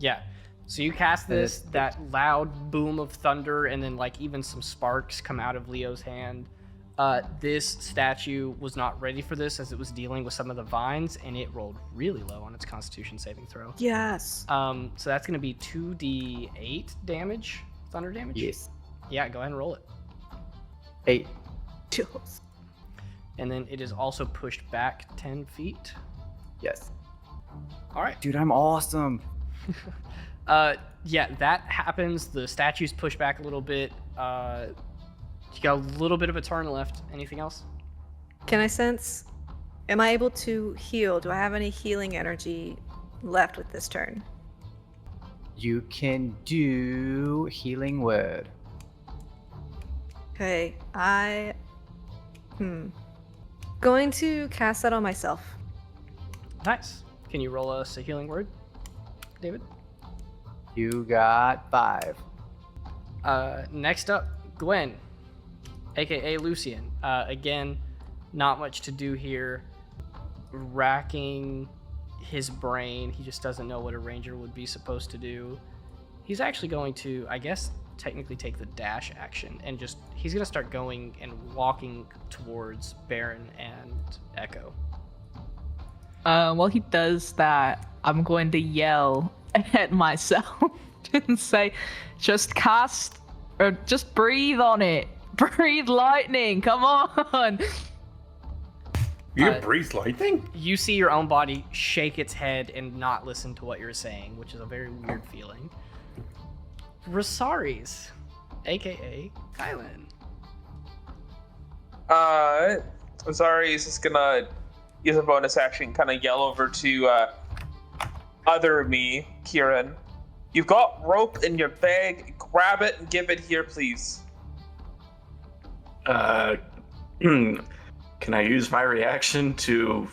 Yeah. So you cast this, that loud boom of thunder, and then like even some sparks come out of Leo's hand. This statue was not ready for this as it was dealing with some of the vines, and it rolled really low on its Constitution saving throw. Yes. So that's going to be 2d8 damage, thunder damage. Yes. Yeah, go ahead and roll it. 8. Chills. And then it is also pushed back 10 feet. Yes. All right. Dude, I'm awesome. Yeah, that happens. The statue's pushed back a little bit. You got a little bit of a turn left. Anything else? Can I sense? Am I able to heal? Do I have any healing energy left with this turn? You can do healing word. Okay, going to cast that on myself. Nice. Can you roll us a healing word, David? You got 5. Next up, Gwen, aka Lucian. Again, not much to do here. Racking his brain. He just doesn't know what a ranger would be supposed to do. He's actually going to, I guess, technically take the dash action and he's going to start going and walking towards Baron and Echo. While he does that, I'm going to yell at myself and say, just cast, or just breathe on it. Breathe lightning, come on. You breathe lightning? You see your own body shake its head and not listen to what you're saying, which is a very weird feeling. Rosaries, aka Kylan. Zari is just gonna use a bonus action, kind of yell over to other me, Kieran. You've got rope in your bag. Grab it and give it here, please. Can I use my reaction to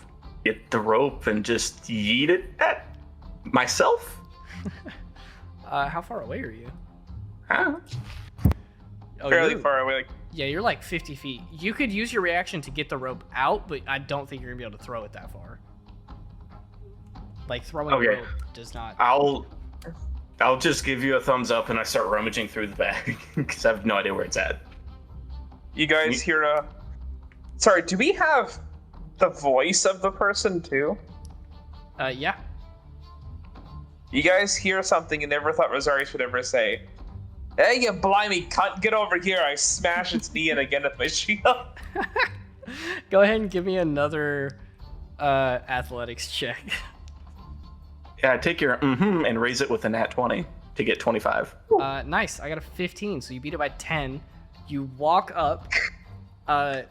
get the rope and just yeet it at myself? How far away are you? Huh? Oh, Fairly far away. Yeah, you're like 50 feet. You could use your reaction to get the rope out, but I don't think you're gonna be able to throw it that far. Like throwing Okay. rope does not. I'll just give you a thumbs up and I start rummaging through the bag because I have no idea where it's at. You guys hear a... Sorry, do we have the voice of the person too? Yeah. You guys hear something you never thought Rosarius would ever say. Hey, you blimey cunt, get over here. I smash its knee in again with my shield. Go ahead and give me another athletics check. Yeah, take your and raise it with a nat 20 to get 25. Nice. I got a 15, so you beat it by 10. You walk up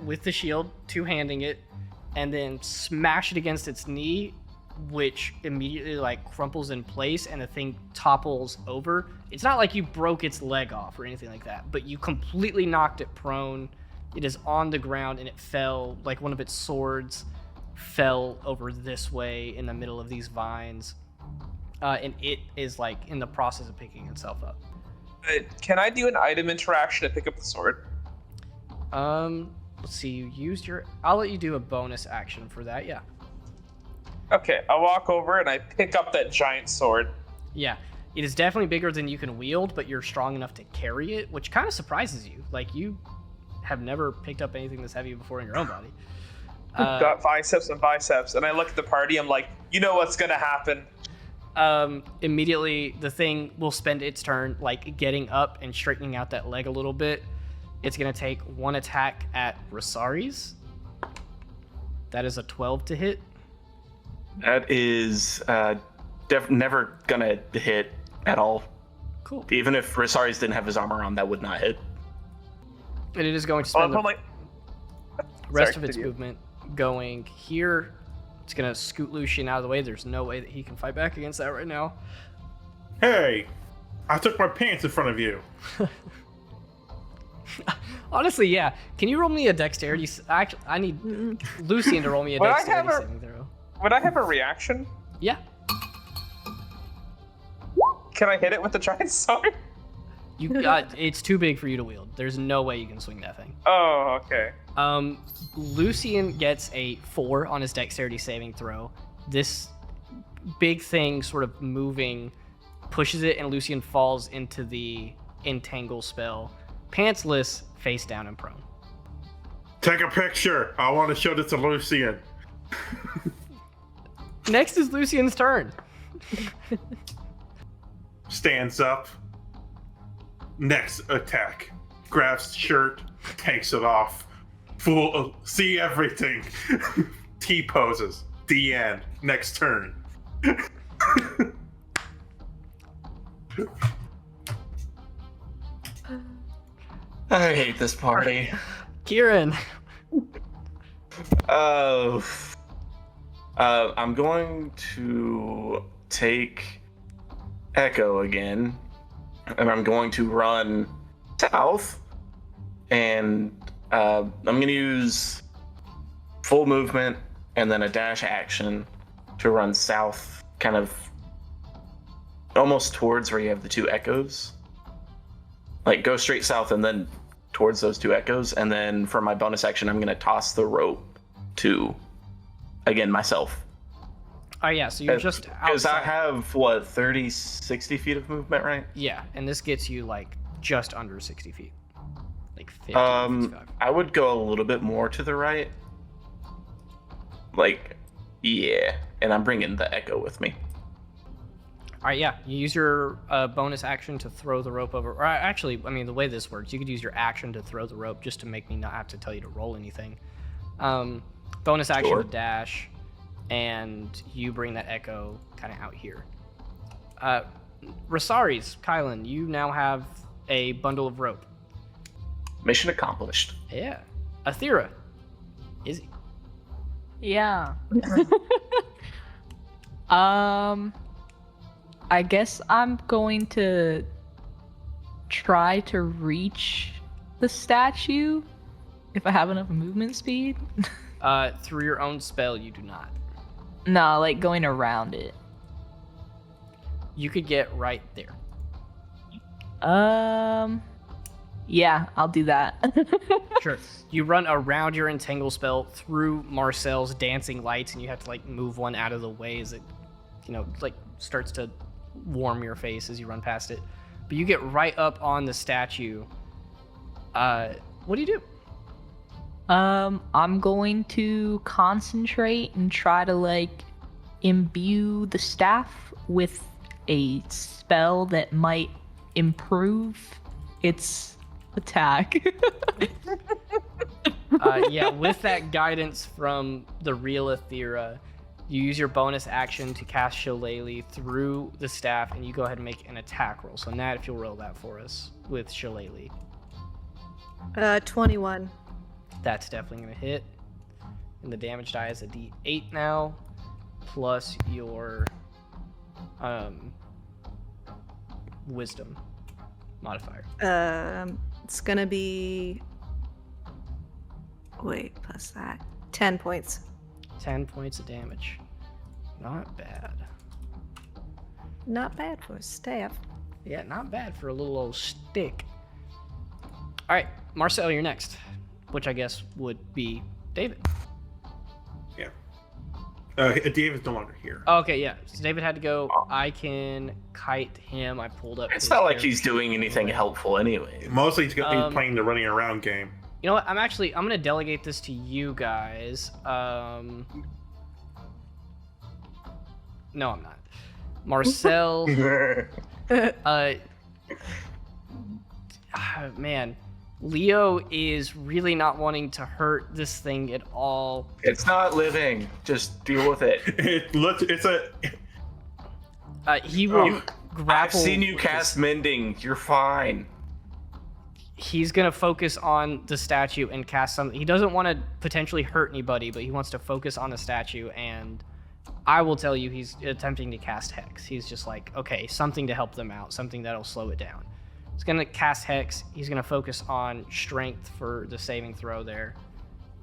with the shield, two-handing it, and then smash it against its knee, which immediately like crumples in place and the thing topples over. It's not like you broke its leg off or anything like that, but you completely knocked it prone. It is on the ground and it fell, like one of its swords fell over this way in the middle of these vines. And it is like in the process of picking itself up. Can I do an item interaction to pick up the sword? Let's see, you used your... I'll let you do a bonus action for that, yeah. Okay, I walk over and I pick up that giant sword. Yeah, it is definitely bigger than you can wield, but you're strong enough to carry it, which kind of surprises you. Like, you have never picked up anything this heavy before in your own body. Got biceps and biceps, and I look at the party, I'm like, you know what's gonna happen. immediately the thing will spend its turn like getting up and straightening out that leg a little bit. It's gonna take one attack at Rosari's. That is a 12 to hit. That is never gonna hit at all. Cool. Even if Rosari's didn't have his armor on, that would not hit. And it is going to spend the like, rest sorry, of its continue. movement going here. It's gonna scoot Lucian out of the way. There's no way that he can fight back against that right now. Hey, I took my pants in front of you. Honestly, yeah. Can you roll me a dexterity? Actually, I need Lucian to roll me a Would I dexterity have a- saving throw. Would I have a reaction? Yeah. Can I hit it with the giant sword? You got. It's too big for you to wield. There's no way you can swing that thing. Oh, okay. Lucian gets a 4 on his dexterity saving throw. This big thing sort of moving pushes it, and Lucian falls into the entangle spell, pantsless, face down and prone. Take a picture. I want to show this to Lucian. Next is Lucian's turn. Stands up. Next attack. Grabs shirt, takes it off. Full of, see everything. T poses. The end. Next turn. I hate this party. Kieran. I'm going to take Echo again, and I'm going to run south, and I'm going to use full movement and then a dash action to run south, kind of almost towards where you have the two echoes. Like, go straight south and then towards those two echoes, and then for my bonus action, I'm going to toss the rope to, again, myself. Oh yeah, so you're just Because I outside. have, what, 30, 60 feet of movement, right? Yeah, and this gets you like just under 60 feet. Like 50, 55. I would go a little bit more to the right. Like, yeah. And I'm bringing the echo with me. All right, yeah. You use your bonus action to throw the rope over. Or actually, I mean, the way this works, you could use your action to throw the rope just to make me not have to tell you to roll anything. Bonus action Sure. to dash, and you bring that echo kind of out here. Rosari's, Kylan, you now have a bundle of rope. Mission accomplished. Yeah. Athera, Izzy. Yeah. I guess I'm going to try to reach the statue if I have enough movement speed. Through your own spell, you do not. No, like going around it. You could get right there. Yeah, I'll do that. Sure. You run around your entangle spell through Marcel's dancing lights, and you have to like move one out of the way as it, like starts to warm your face as you run past it. But you get right up on the statue. What do you do? I'm going to concentrate and try to like imbue the staff with a spell that might improve its attack. Yeah, with that guidance from the real Athera, you use your bonus action to cast Shillelagh through the staff, and you go ahead and make an attack roll. So Nat, if you'll roll that for us with Shillelagh. 21. That's definitely going to hit. And the damage die is a d8 now, plus your wisdom modifier. It's gonna be. Wait, plus that. 10 points. 10 points of damage. Not bad. Not bad for a staff. Yeah, not bad for a little old stick. All right, Marcel, you're next, which I guess would be David. Yeah. David's no longer here. Okay, yeah. So David had to go. I can kite him. I pulled up. It's his not like character. he's doing anything helpful anyway. Mostly he's playing the running around game. You know what? I'm gonna delegate this to you guys. No, I'm not. Marcel, man, Leo is really not wanting to hurt this thing at all. It's not living. Just deal with it. It's a. He will grapple. I've seen you with cast this. mending. You're fine. He's gonna focus on the statue and cast something. He doesn't want to potentially hurt anybody, but he wants to focus on the statue. And I will tell you, he's attempting to cast Hex. He's just like, okay, something to help them out, something that'll slow it down. He's gonna cast Hex. He's gonna focus on strength for the saving throw there.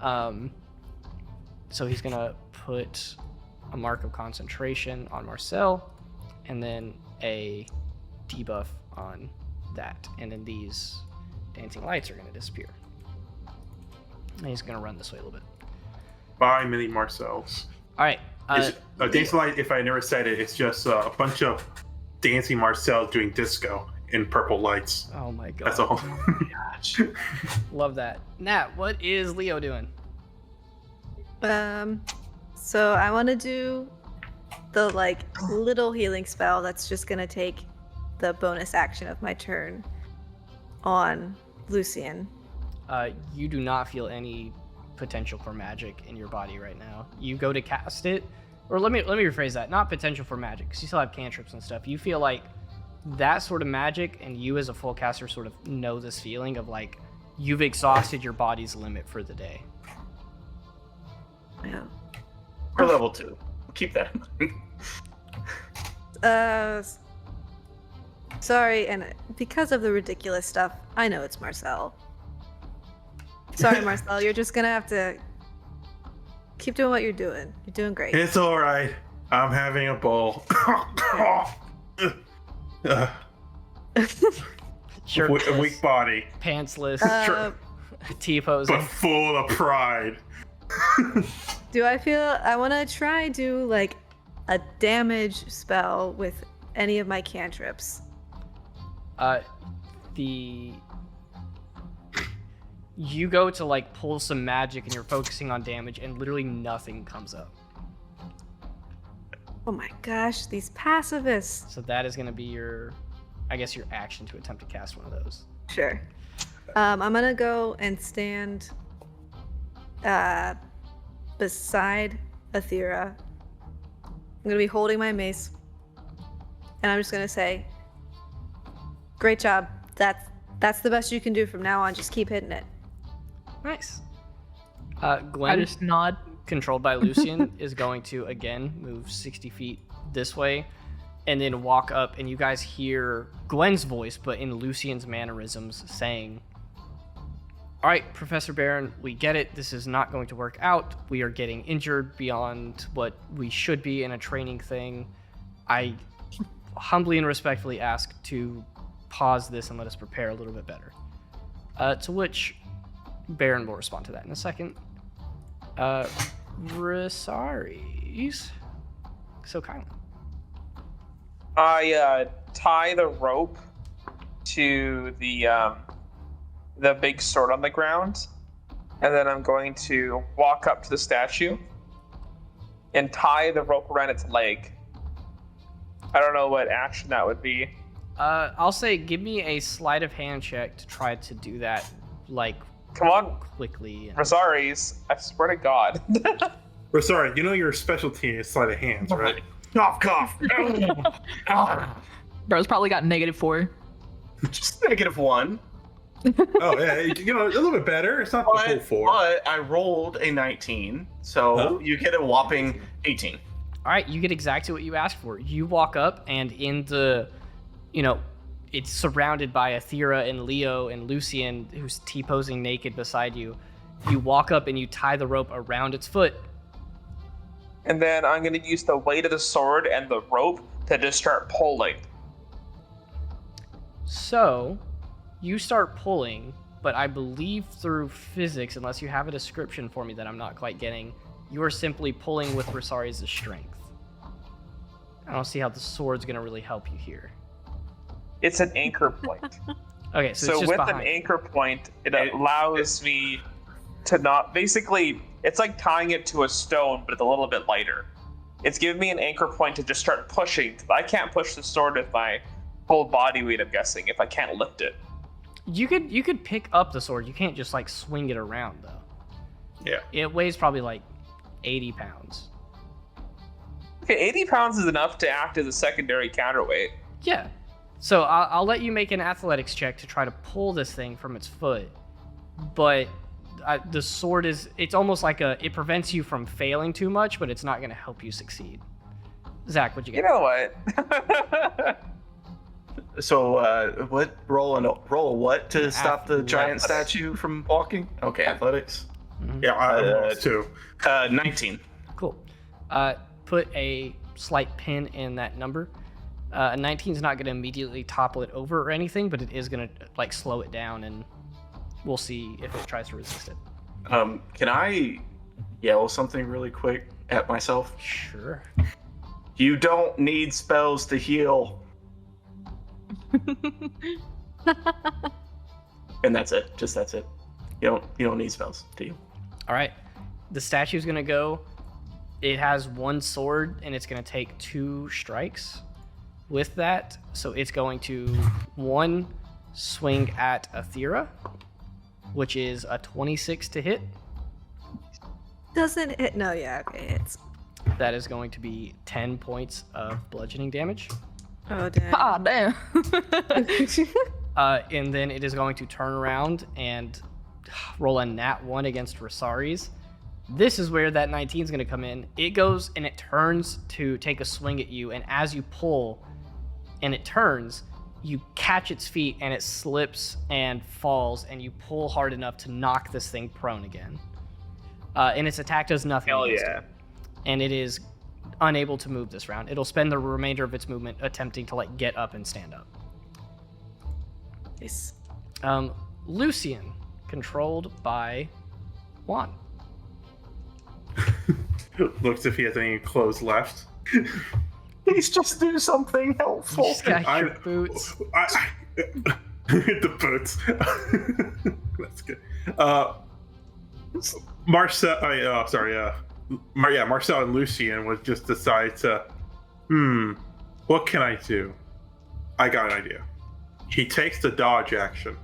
So he's gonna put a mark of concentration on Marcel, and then a debuff on that, and then these dancing lights are gonna disappear. And he's gonna run this way a little bit. Bye, mini Marcels. All right. Dancing light. If I never said it, it's just a bunch of dancing Marcels doing disco in purple lights. Oh my god. That's all. Love that. Nat, what is Leo doing? So I want to do the like little healing spell that's just gonna take the bonus action of my turn on Lucian. You do not feel any potential for magic in your body right now. You go to cast it, or let me rephrase that. Not potential for magic, because you still have cantrips and stuff. You feel like that sort of magic, and you as a full caster sort of know this feeling of like you've exhausted your body's limit for the day. Yeah. We're level 2. Keep that in mind. Sorry, and because of the ridiculous stuff, I know it's Marcel. Sorry, Marcel, you're just gonna have to keep doing what you're doing. You're doing great. It's all right. I'm having a bowl. A weak body, Pantsless, but T-posing. full of pride. Do I feel I want to try do like a damage spell with any of my cantrips? You go to like pull some magic and you're focusing on damage and literally nothing comes up. Oh my gosh, these pacifists. So that is going to be your action to attempt to cast one of those. Sure. I'm gonna go and stand beside Athera. I'm gonna be holding my mace, and I'm just gonna say, "Great job. That's the best you can do from now on. Just keep hitting it." Nice. I Gwen, just nod. controlled by Lucian, is going to again move 60 feet this way and then walk up, and you guys hear Gwen's voice, but in Lucian's mannerisms, saying, "All right, Professor Barron, we get it. This is not going to work out. We are getting injured beyond what we should be in a training thing. I humbly and respectfully ask to pause this and let us prepare a little bit better." To which Baron will respond to that in a second. Rosaries. So kindly. I tie the rope to the big sword on the ground, and then I'm going to walk up to the statue and tie the rope around its leg. I don't know what action that would be. I'll say give me a sleight of hand check to try to do that, like, Come on, quickly. Rosaries, I swear to God. We're sorry. You know your specialty is sleight of hands, right? Cough, cough. Bro's probably got -4. Just -1. Oh yeah, you know, a little bit better. It's not the whole 4. But I rolled a 19, so Huh? you get a whopping 18. All right, you get exactly what you asked for. You walk up, and in the, it's surrounded by Athera and Leo and Lucian, who's T-posing naked beside you. You walk up and you tie the rope around its foot. And then I'm going to use the weight of the sword and the rope to just start pulling. So, you start pulling, but I believe through physics, unless you have a description for me that I'm not quite getting, you are simply pulling with Rosaries' strength. I don't see how the sword's going to really help you here. It's an anchor point. Okay, so it's just with behind. an anchor point, it allows me to not... Basically, it's like tying it to a stone, but it's a little bit lighter. It's giving me an anchor point to just start pushing. I can't push the sword with my full body weight, I'm guessing, if I can't lift it. You could pick up the sword. You can't just like swing it around though. Yeah. It weighs probably like 80 pounds. Okay, 80 pounds is enough to act as a secondary counterweight. Yeah. So I'll let you make an athletics check to try to pull this thing from its foot. But the sword it's almost like it prevents you from failing too much, but it's not going to help you succeed. Zach, what'd you get? You know what? So, what roll a what to stop the giant Athletics. statue from walking? Okay, athletics. Yeah, I almost too. 19. Cool. Put a slight pin in that number. A 19 is not going to immediately topple it over or anything, but it is going to like slow it down, and we'll see if it tries to resist it. Can I yell something really quick at myself? Sure. You don't need spells to heal. And that's it. Just that's it. You don't need spells, do you? All right. The statue's going to go. It has one sword, and it's going to take 2 strikes with that. So it's going to, 1, swing at Athera, which is a 26 to hit. Doesn't it? No, yeah, okay, it's. That is going to be 10 points of bludgeoning damage. Oh, damn. Ah, damn. And then it is going to turn around and roll a nat 1 against Rosari's. This is where that 19 is going to come in. It goes and it turns to take a swing at you, and as you pull and it turns, you catch its feet and it slips and falls, and you pull hard enough to knock this thing prone again. And its attack does nothing. Hell against yeah. it. And it is unable to move this round. It'll spend the remainder of its movement attempting to like get up and stand up. Nice. Lucian, controlled by Juan. Looks if he has any clothes left. Please just do something helpful. Just got your boots. The boots. That's good. Marcel and Lucian would just decide to, what can I do? I got an idea. He takes the dodge action.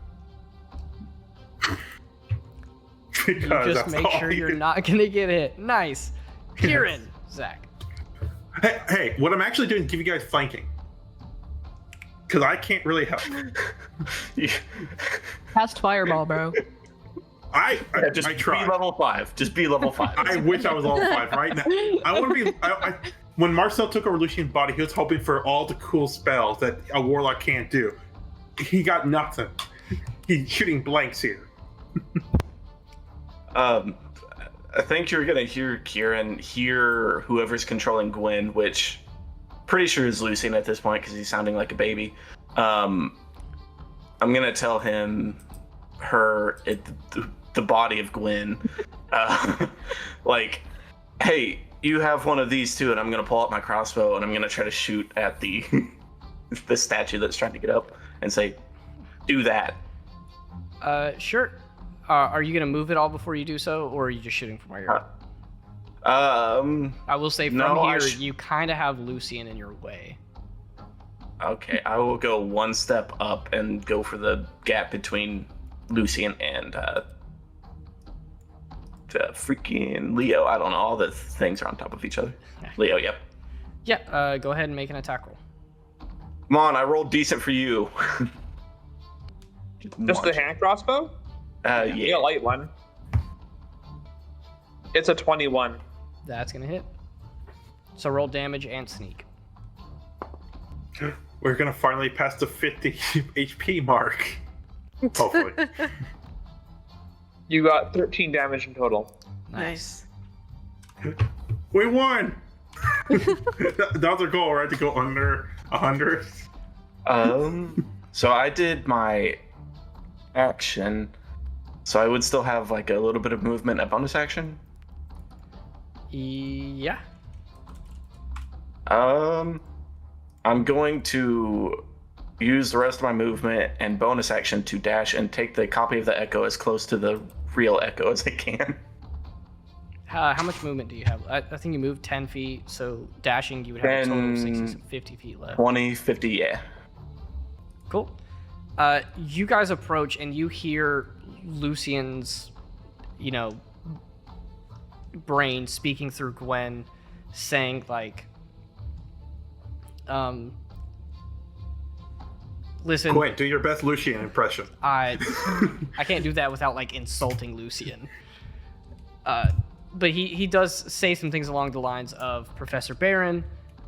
You Because just that's make all sure he you're can- not gonna get hit. Nice. Kieran, Zach. Hey, what I'm actually doing is giving you guys flanking. Because I can't really help. Cast fireball, bro. I Just I be try. level 5. Just be level 5. I wish I was level 5 right now. I want to be. When Marcel took over Lucian's body, he was hoping for all the cool spells that a warlock can't do. He got nothing. He's shooting blanks here. I think you're gonna hear Kieran hear whoever's controlling Gwen, which pretty sure is Lucian at this point because he's sounding like a baby. I'm gonna tell him the body of Gwen, like, hey, you have one of these too, and I'm gonna pull out my crossbow and I'm gonna try to shoot at the the statue that's trying to get up and say, do that. Sure. Are you gonna move it all before you do so, or are you just shooting from where you're at? I will say from no, here, you kind of have Lucian in your way. Okay, I will go one step up and go for the gap between Lucian and freaking Leo. I don't know. All the things are on top of each other. Leo, yep. Yeah, go ahead and make an attack roll. Come on, I rolled decent for you. Just the hand crossbow? Yeah. Yeah, light one. It's a 21. That's gonna hit. So roll damage and sneak. We're gonna finally pass the 50 HP mark. Hopefully. You got 13 damage in total. Nice. We won! That was our goal, right? To go under 100. So I did my action, so I would still have like a little bit of movement at bonus action. Yeah. I'm going to use the rest of my movement and bonus action to dash and take the copy of the echo as close to the real echo as I can. How much movement do you have? I think you moved 10 feet, so dashing you would have a total of 60, so 50 feet left. 20, 50, yeah. Cool. You guys approach and you hear Lucian's, brain speaking through Gwen, saying like, listen, Gwen, do your best Lucian impression. I can't do that without like insulting Lucian. But he does say some things along the lines of, Professor Barron,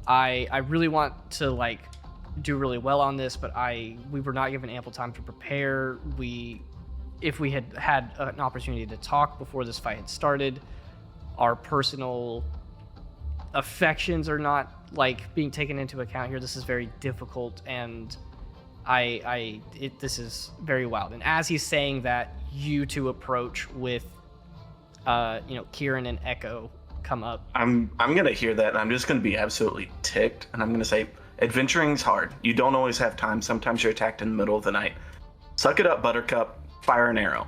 I really want to like do really well on this, but we were not given ample time to prepare. If we had had an opportunity to talk before this fight had started, our personal affections are not like being taken into account here. This is very difficult, and this is very wild. And as he's saying that, you two approach with Kieran and Echo come up. I'm gonna hear that, and I'm just gonna be absolutely ticked, and I'm gonna say, adventuring's hard. You don't always have time. Sometimes you're attacked in the middle of the night. Suck it up, Buttercup. Fire an arrow.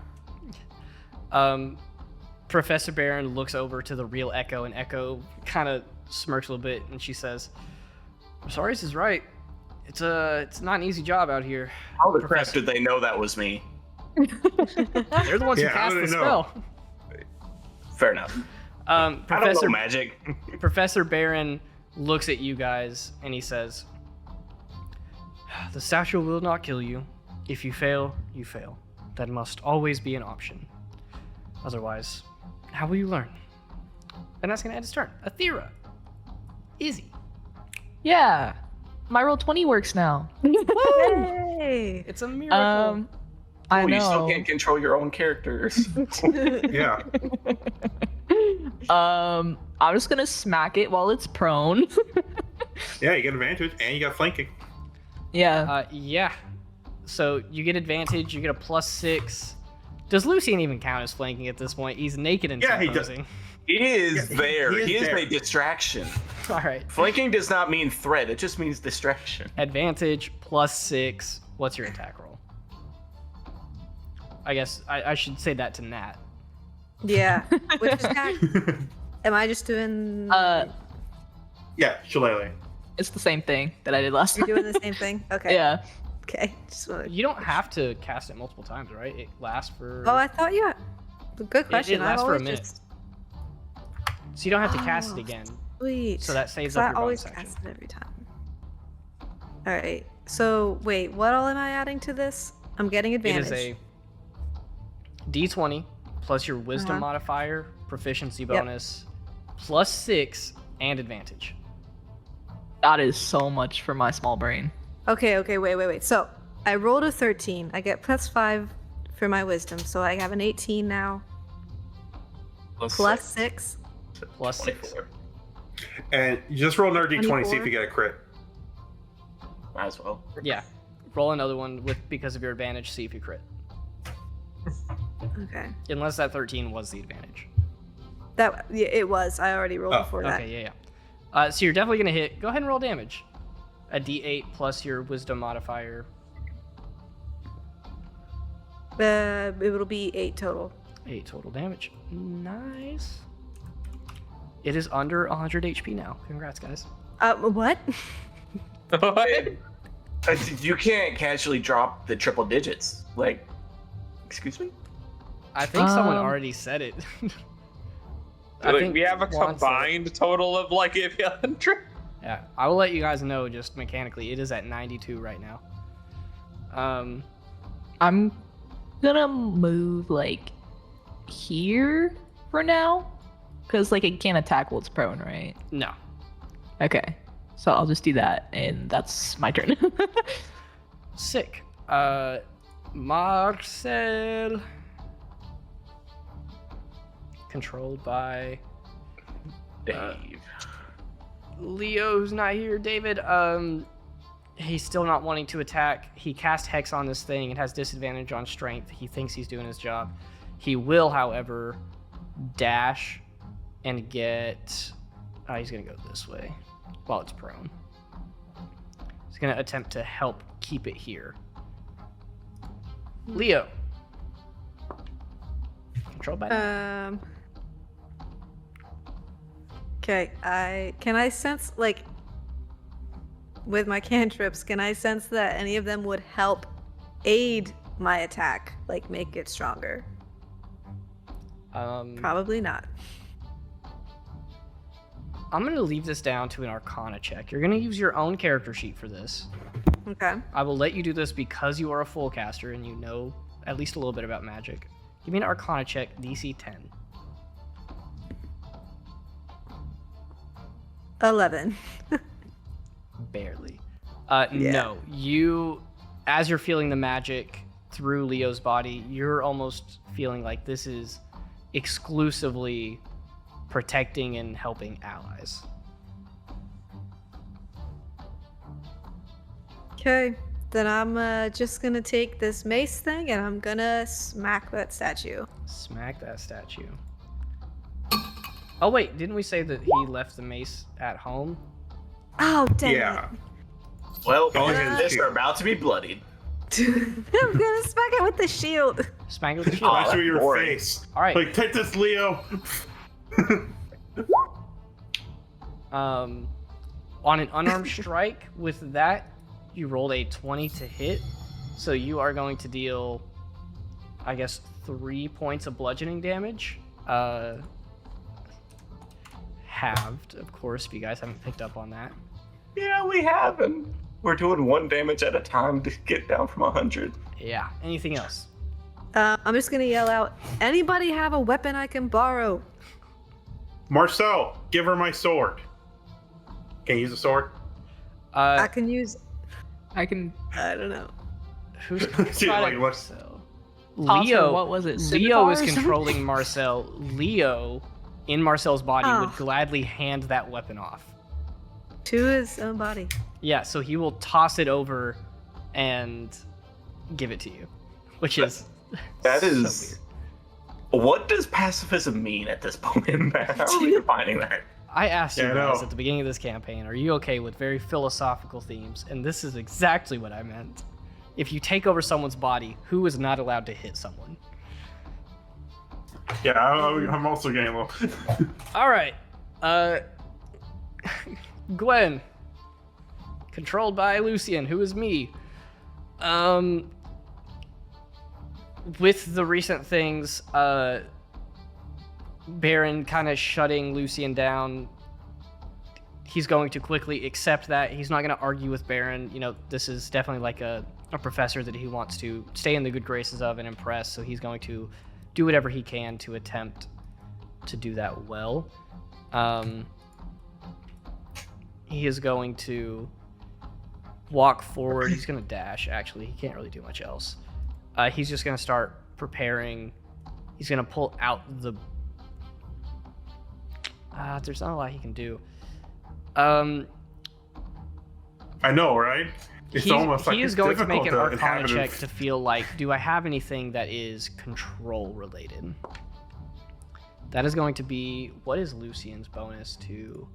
Professor Barron looks over to the real Echo, and Echo kind of smirks a little bit, and she says, I'm sorry, this is right. It's not an easy job out here. How the crap did they know that was me? They're the ones who cast the spell. Fair enough. I don't know magic. Professor Barron looks at you guys and he says, the satchel will not kill you. If you fail, you fail. That must always be an option. Otherwise, how will you learn? And that's gonna end his turn. Athera. Izzy. Yeah. My roll 20 works now. Hey! It's a miracle. I know. You still can't control your own characters. Yeah. I'm just gonna smack it while it's prone. Yeah, you get advantage, and you got flanking. Yeah. Yeah. So you get advantage, you get a +6. Does Lucian even count as flanking at this point? He's naked and Yeah, he does. He is there. He is there. a distraction. All right. Flanking does not mean threat. It just means distraction. Advantage +6. What's your attack roll? I guess I should say that to Nat. Yeah. Which attack? Am I just doing? Yeah, Shillelagh. It's the same thing that I did last You're time. doing the same thing. Okay. Yeah. Okay. Just wanna... You don't have to cast it multiple times, right? It lasts for... Oh, I thought you. Good question. It lasts I've for a always minute. just... So you don't have to cast it again. Sweet. So that saves 'Cause up I your always bonus action. cast it every time. All right. So wait, what all am I adding to this? I'm getting It advantage. is a D20 plus your wisdom Uh-huh. modifier, proficiency bonus, +6, and advantage. That is so much for my small brain. Okay. Wait. So I rolled a 13. I get +5 for my wisdom, so I have an 18 now. +6. Plus 6. 24. And you just roll another d20, see 24. if you get a crit. Might as well. Yeah. Roll another one because of your advantage, see if you crit. Okay. Unless that 13 was the advantage. It was. I already rolled before that. Okay, yeah. So you're definitely going to hit. Go ahead and roll damage. A d8 plus your wisdom modifier. It'll be 8 total. 8 total damage. Nice. It is under 100 HP now. Congrats, guys. What? What? You can't casually drop the triple digits. Like, excuse me? I think someone already said it. Like, we have a Juan said it. combined total of like 800. Yeah, I will let you guys know just mechanically. It is at 92 right now. I'm gonna move like here for now, because like it can't attack while it's prone, right? No. Okay, so I'll just do that, and that's my turn. Sick. Marcel. Controlled by Dave. Leo, who's not here. David, he's still not wanting to attack. He cast Hex on this thing and has disadvantage on strength. He thinks he's doing his job. He will, however, dash and get... he's going to go this way while it's prone. He's going to attempt to help keep it here. Leo. Controlled by... Okay, can I sense, like, with my cantrips, can I sense that any of them would help aid my attack, like make it stronger? Probably not. I'm going to leave this down to an Arcana check. You're going to use your own character sheet for this. Okay. I will let you do this because you are a full caster and you know at least a little bit about magic. Give me an Arcana check, DC 10. 11. Barely. Yeah. No, you, as you're feeling the magic through Leo's body, you're almost feeling like this is exclusively protecting and helping allies. Okay, then I'm just gonna take this mace thing and I'm gonna smack that statue. Smack that statue. Oh wait, didn't we say that he left the mace at home? Oh, dang Yeah. Well, Oh, his fists are about to be bloodied. it. I'm gonna smack it with the shield. Smack it with the shield. Oh, Flash through that's your boring. face. All right. Like, take this, Leo. On an unarmed strike with that, you rolled a 20 to hit, so you are going to deal, I guess, 3 points of bludgeoning damage. Halved, of course, if you guys haven't picked up on that. Yeah, we haven't. We're doing 1 damage at a time to get down from 100. Yeah. Anything else? I'm just gonna yell out, anybody have a weapon I can borrow? Marcel, give her my sword. Can you use a sword? I can use, I can I don't know. Who's See, like, controlling what's- Marcel? Also, Leo. what was it? Leo is Scimitar or something? controlling Marcel. Leo, in Marcel's body, Oh. would gladly hand that weapon off. To his own body. Yeah, so he will toss it over and give it to you, which is That so is. weird. What does pacifism mean at this point? How are we defining that? I asked you Yeah, I guys know. at the beginning of this campaign, are you okay with very philosophical themes? And this is exactly what I meant. If you take over someone's body, who is not allowed to hit someone? Yeah, I'm also getting a little. All right, Gwen, controlled by Lucian, who is me. With the recent things, Baron kind of shutting Lucian down, he's going to quickly accept that. He's not going to argue with Baron. You know, this is definitely like a professor that he wants to stay in the good graces of and impress, so he's going to do whatever he can to attempt to do that well. He is going to walk forward. He's going to dash, actually. He can't really do much else. He's just going to start preparing. He's going to pull out the... there's not a lot he can do. I know, right? It's almost like he is it's going to make an difficult Arcana inhabit check it. to feel like, do I have anything that is control related? That is going to be, what is Lucian's bonus to?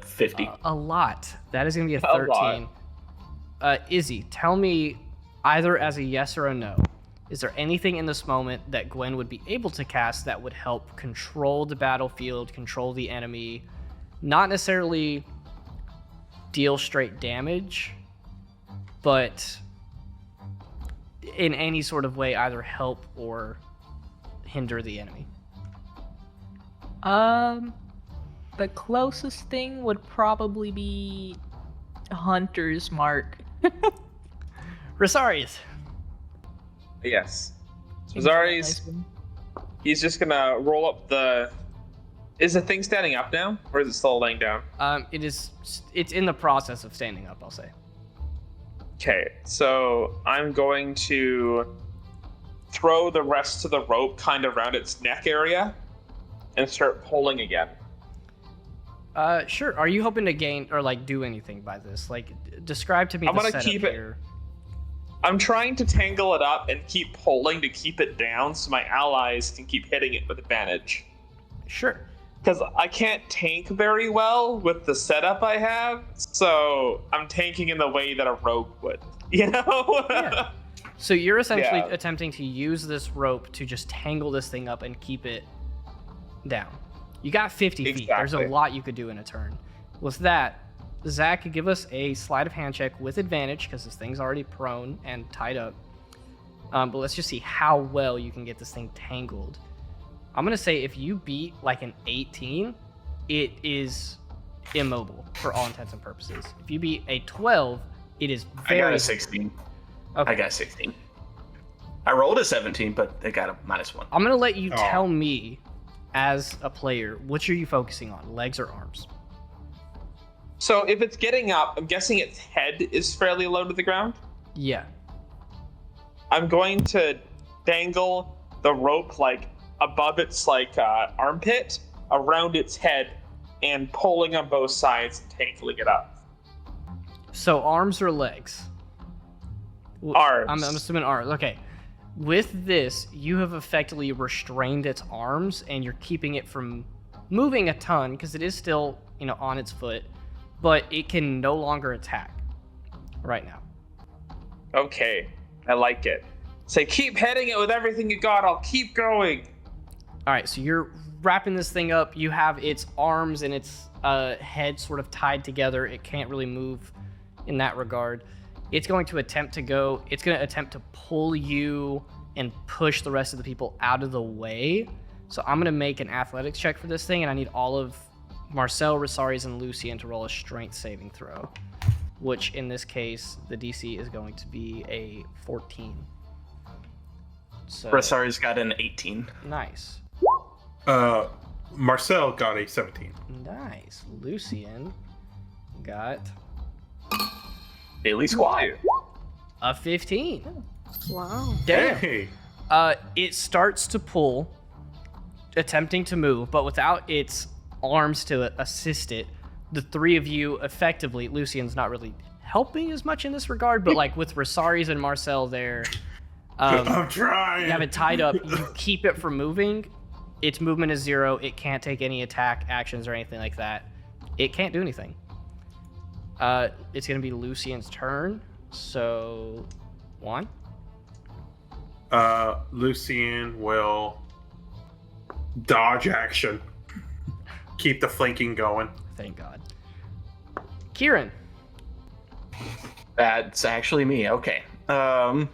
50. A lot. That is going to be a A lot. 13. Izzy, tell me either as a yes or a no. Is there anything in this moment that Gwen would be able to cast that would help control the battlefield, control the enemy, not necessarily deal straight damage, but in any sort of way either help or hinder the enemy? The closest thing would probably be Hunter's Mark. Rosarius. Yes. Zari's, he's just gonna roll up the... Is the thing standing up now? Or is it still laying down? It's in the process of standing up, I'll say. Okay, so I'm going to throw the rest of the rope kind of around its neck area and start pulling again. Sure. Are you hoping to gain or like do anything by this? Like, describe to me I'm the gonna setup keep it- here. I'm trying to tangle it up and keep pulling to keep it down so my allies can keep hitting it with advantage. Sure. Because I can't tank very well with the setup I have, so I'm tanking in the way that a rogue would. You know? Yeah. So you're essentially Yeah. attempting to use this rope to just tangle this thing up and keep it down. You got 50 feet. There's a Exactly. lot you could do in a turn. With that, Zach could give us a sleight of hand check with advantage because this thing's already prone and tied up. But let's just see how well you can get this thing tangled. I'm going to say if you beat like an 18, it is immobile for all intents and purposes. If you beat a 12, it is very... I got a 16. Okay. I got a 16. I rolled a 17, but it got a -1. I'm going to let you tell me, as a player, which are you focusing on, legs or arms? So if it's getting up, I'm guessing its head is fairly low to the ground. Yeah. I'm going to dangle the rope like above its like armpit around its head and pulling on both sides and tangling it up. So arms or legs? Arms. I'm assuming arms. Okay. With this, you have effectively restrained its arms, and you're keeping it from moving a ton because it is still, on its foot, but it can no longer attack right now. Okay, I like it. Say, keep heading it with everything you got. I'll keep going. All right, so you're wrapping this thing up. You have its arms and its head sort of tied together. It can't really move in that regard. It's going to attempt to pull you and push the rest of the people out of the way. So I'm going to make an athletics check for this thing, and I need all of Marcel, Rosaries, and Lucien to roll a strength saving throw, which in this case, the DC is going to be a 14. So, Rosari's got an 18. nice. Marcel got a 17. Nice. Lucien got Daily squad. a 15. Wow. Damn. Hey. It starts to pull, attempting to move, but without its arms to assist it, the three of you effectively, Lucien's not really helping as much in this regard, but like with Rosaries and Marcel there, I'm trying. you have it tied up, you keep it from moving. Its movement is 0. It can't take any attack actions or anything like that. It can't do anything. It's going to be Lucien's turn. So, Juan? Lucien will dodge action. Keep the flanking going. Thank God. Kieran? That's actually me. Okay. I'm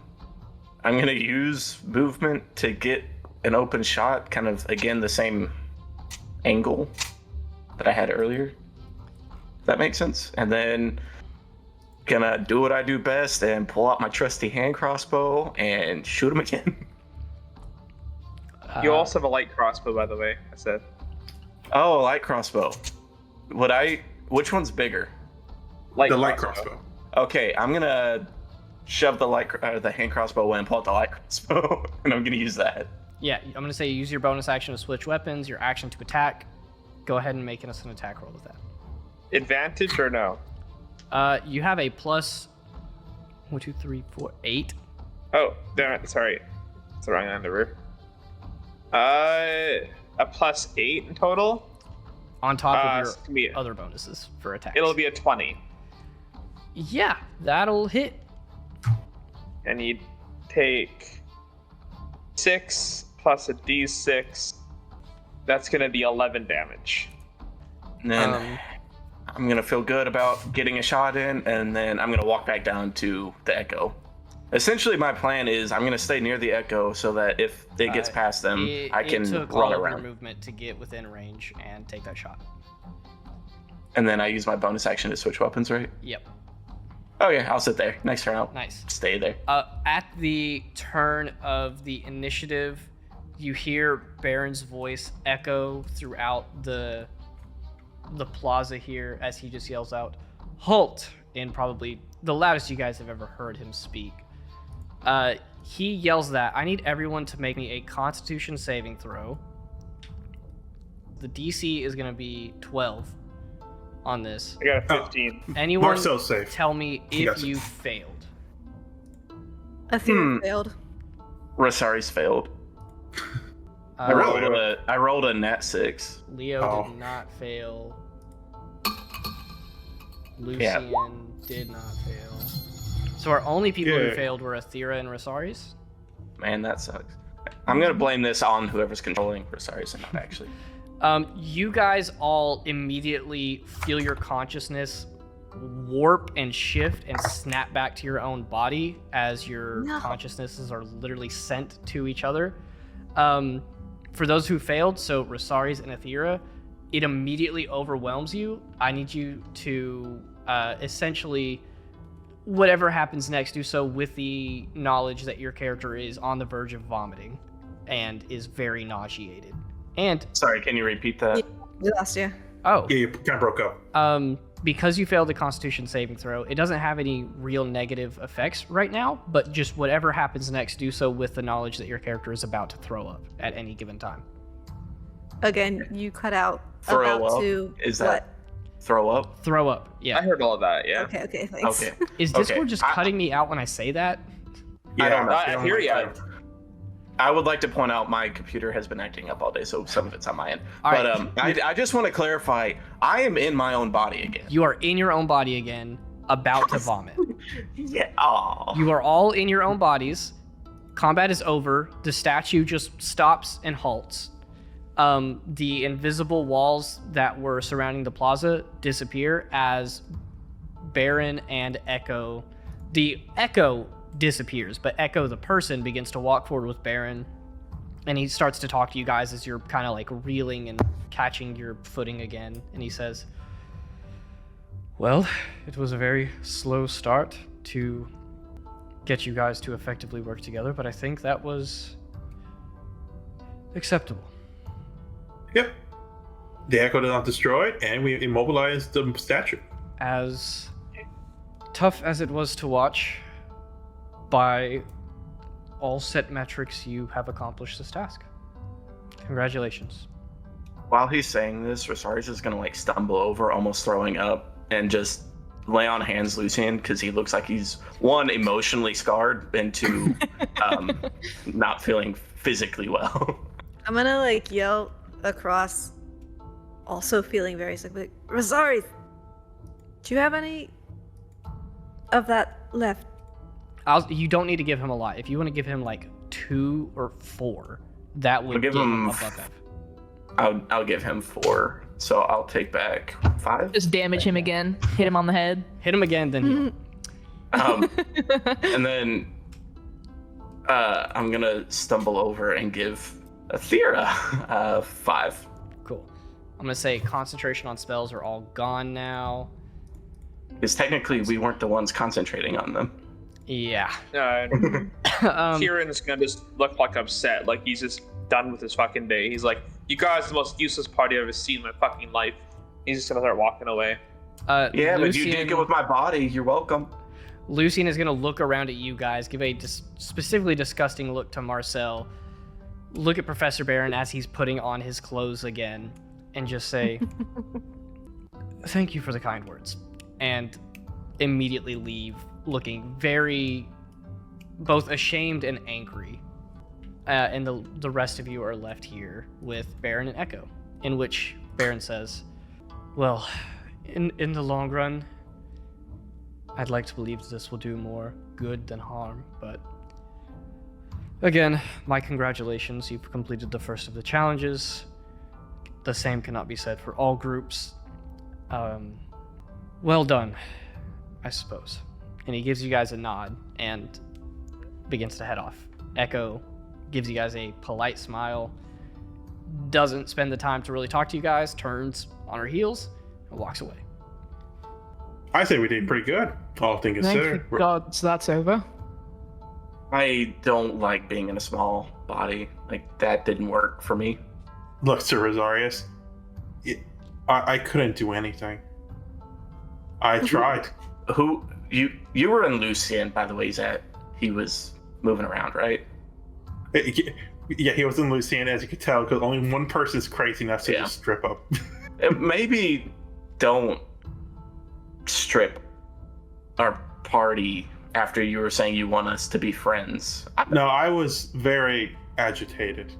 gonna use movement to get an open shot, kind of again the same angle that I had earlier. Does that make sense? And then gonna do what I do best and pull out my trusty hand crossbow and shoot him again. You also have a light crossbow, by the way. I said. Oh, light crossbow. Which one's bigger? The light crossbow. Okay, I'm gonna shove the hand crossbow away and pull out the light crossbow, and I'm gonna use that. Yeah, I'm going to say use your bonus action to switch weapons, your action to attack. Go ahead and make us an attack roll with that. Advantage or no? You have a plus 1, 2, 3, 4, 8. Oh, sorry. It's the wrong number. A plus 8 in total. On top of it's gonna be- your other bonuses for attacks. It'll be a 20. Yeah, that'll hit. And you take 6 plus a d6. That's going to be 11 damage. And then I'm gonna feel good about getting a shot in, and then I'm gonna walk back down to the Echo. Essentially, my plan is I'm gonna stay near the Echo so that if it gets past them, I can It took run all of your around. movement to get within range and take that shot. And then I use my bonus action to switch weapons, right? Yep. Okay, I'll sit there. Next turn, I'll Nice. stay there. At the turn of the initiative, you hear Baron's voice echo throughout the plaza here as he just yells out, "Halt!" in probably the loudest you guys have ever heard him speak. He yells that. I need everyone to make me a Constitution saving throw. The DC is going to be 12 on this. I got a 15. Anyone Marcel's safe. tell me He got if it. you failed. Athena failed. Rosari's failed. I rolled a nat 6. Leo did not fail. Lucien did not fail. So our only people who Yay. failed were Athera and Rosaris. Man, that sucks. I'm gonna blame this on whoever's controlling Rosari's and not actually. You guys all immediately feel your consciousness warp and shift and snap back to your own body as your consciousnesses are literally sent to each other. For those who failed, so Rosaris and Aethera, it immediately overwhelms you. I need you to essentially, whatever happens next, do so with the knowledge that your character is on the verge of vomiting and is very nauseated. And Sorry, can you repeat that? We lost you. oh, Yeah, you kind of broke up. because you failed the Constitution saving throw, it doesn't have any real negative effects right now, but just whatever happens next, do so with the knowledge that your character is about to throw up at any given time. Again, you cut out. Throw about up? to Is that throw up? Throw up, I yeah. heard all of that. Yeah. Okay, thanks. Okay. Is Okay. Discord just cutting me out when I say that? I don't know. I hear ya. I would like to point out my computer has been acting up all day, so some of it's on my end. All But right. I just want to clarify, I am in my own body again. You are in your own body again, about to vomit. Yeah. Aw. You are all in your own bodies. Combat is over. The statue just stops and halts. The invisible walls that were surrounding the plaza disappear as Baron and Echo. The Echo disappears, but Echo, the person, begins to walk forward with Baron, and he starts to talk to you guys as you're kind of like reeling and catching your footing again. And he says, "Well, it was a very slow start to get you guys to effectively work together, but I think that was acceptable." Yep. The Echo did not destroy it, and we immobilized the statue. As tough as it was to watch, by all set metrics, you have accomplished this task. Congratulations. While he's saying this, Rosaris is gonna like stumble over, almost throwing up, and just lay on hands Lucian because he looks like he's one, emotionally scarred, and two, not feeling physically well. I'm gonna like yell across, also feeling very sick. Like, Rosari, do you have any of that left? You don't need to give him a lot. If you want to give him like 2 or 4, that would I'll give get him him above that. I'll give him 4, so I'll take back 5. Just damage him again. Hit him on the head. Hit him again, then heal. And then I'm gonna stumble over and give Aethera 5. Cool. I'm gonna say concentration on spells are all gone now. Because technically we weren't the ones concentrating on them. Yeah. Kieran's gonna just look like upset, like he's just done with his fucking day. He's like, "You guys are the most useless party I've ever seen in my fucking life." He's just gonna start walking away. Yeah, but you did good with my body. You're welcome. Lucian is gonna look around at you guys, give a specifically disgusting look to Marcel, look at Professor Baron as he's putting on his clothes again, and just say, "Thank you for the kind words," and immediately leave, looking very both ashamed and angry. And the rest of you are left here with Baron and Echo, in which Baron says, "Well, in the long run, I'd like to believe that this will do more good than harm, but again, my congratulations. You've completed the first of the challenges. The same cannot be said for all groups. Well done, I suppose." And he gives you guys a nod and begins to head off. Echo gives you guys a polite smile, doesn't spend the time to really talk to you guys, turns on her heels, and walks away. I say we did pretty good, all things Thank considered. God that's over. I don't like being in a small body. Like, that didn't work for me. Look, Sir Rosarius, I couldn't do anything. I tried. Who you were in Lucian, by the way, Zat. He was moving around, right? Yeah, he was in Lucian, as you could tell, because only one person's crazy enough to just strip up. Maybe don't strip our party after you were saying you want us to be friends. No, I was very agitated.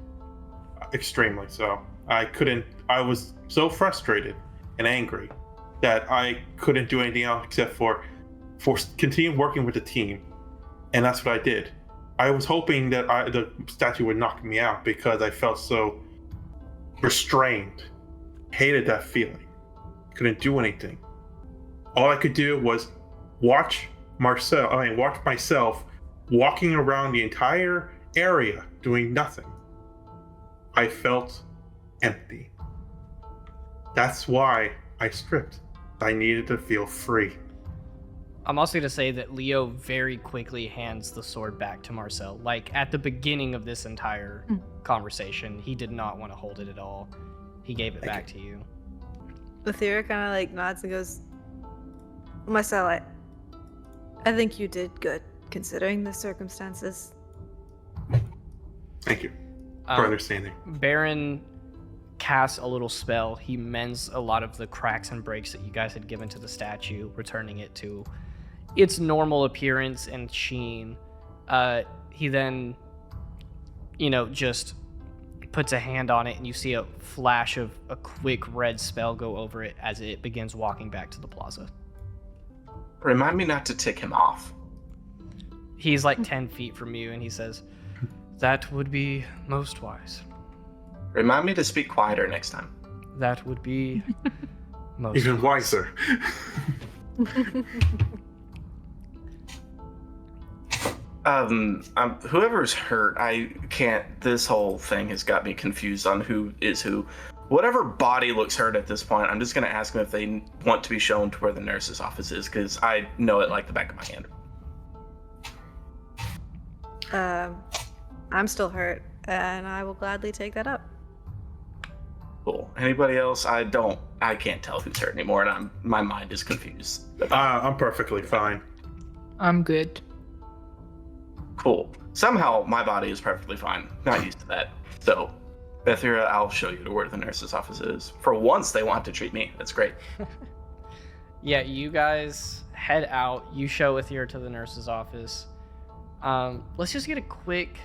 Extremely so. I was so frustrated and angry that I couldn't do anything else except for continue working with the team. And that's what I did. I was hoping that the statue would knock me out because I felt so restrained. Hated that feeling. Couldn't do anything. All I could do was watch myself walking around the entire area doing nothing. I felt empty. That's why I stripped. I needed to feel free. I'm also going to say that Leo very quickly hands the sword back to Marcel. Like, at the beginning of this entire conversation, he did not want to hold it at all. He gave it back to you. Aethera kind of like nods and goes, Marcel, I think you did good, considering the circumstances. Thank you for understanding. Baron casts a little spell. He mends a lot of the cracks and breaks that you guys had given to the statue, returning it to its normal appearance and sheen. He then, just puts a hand on it, and you see a flash of a quick red spell go over it as it begins walking back to the plaza. Remind me not to tick him off. He's like 10 feet from you, and he says, "That would be most wise. Remind me to speak quieter next time. That would be most Even wiser." Whoever's hurt, I can't. This whole thing has got me confused on who is who. Whatever body looks hurt at this point, I'm just gonna ask them if they want to be shown to where the nurse's office is, because I know it like the back of my hand. I'm still hurt, and I will gladly take that up. Cool. Anybody else? I can't tell who's hurt anymore, and my mind is confused. I'm perfectly fine. I'm good. Cool. Somehow my body is perfectly fine. Not used to that. So, Aethera, I'll show you to where the nurse's office is. For once, they want to treat me. That's great. Yeah, you guys head out. You show Aethera to the nurse's office. Let's just get a quick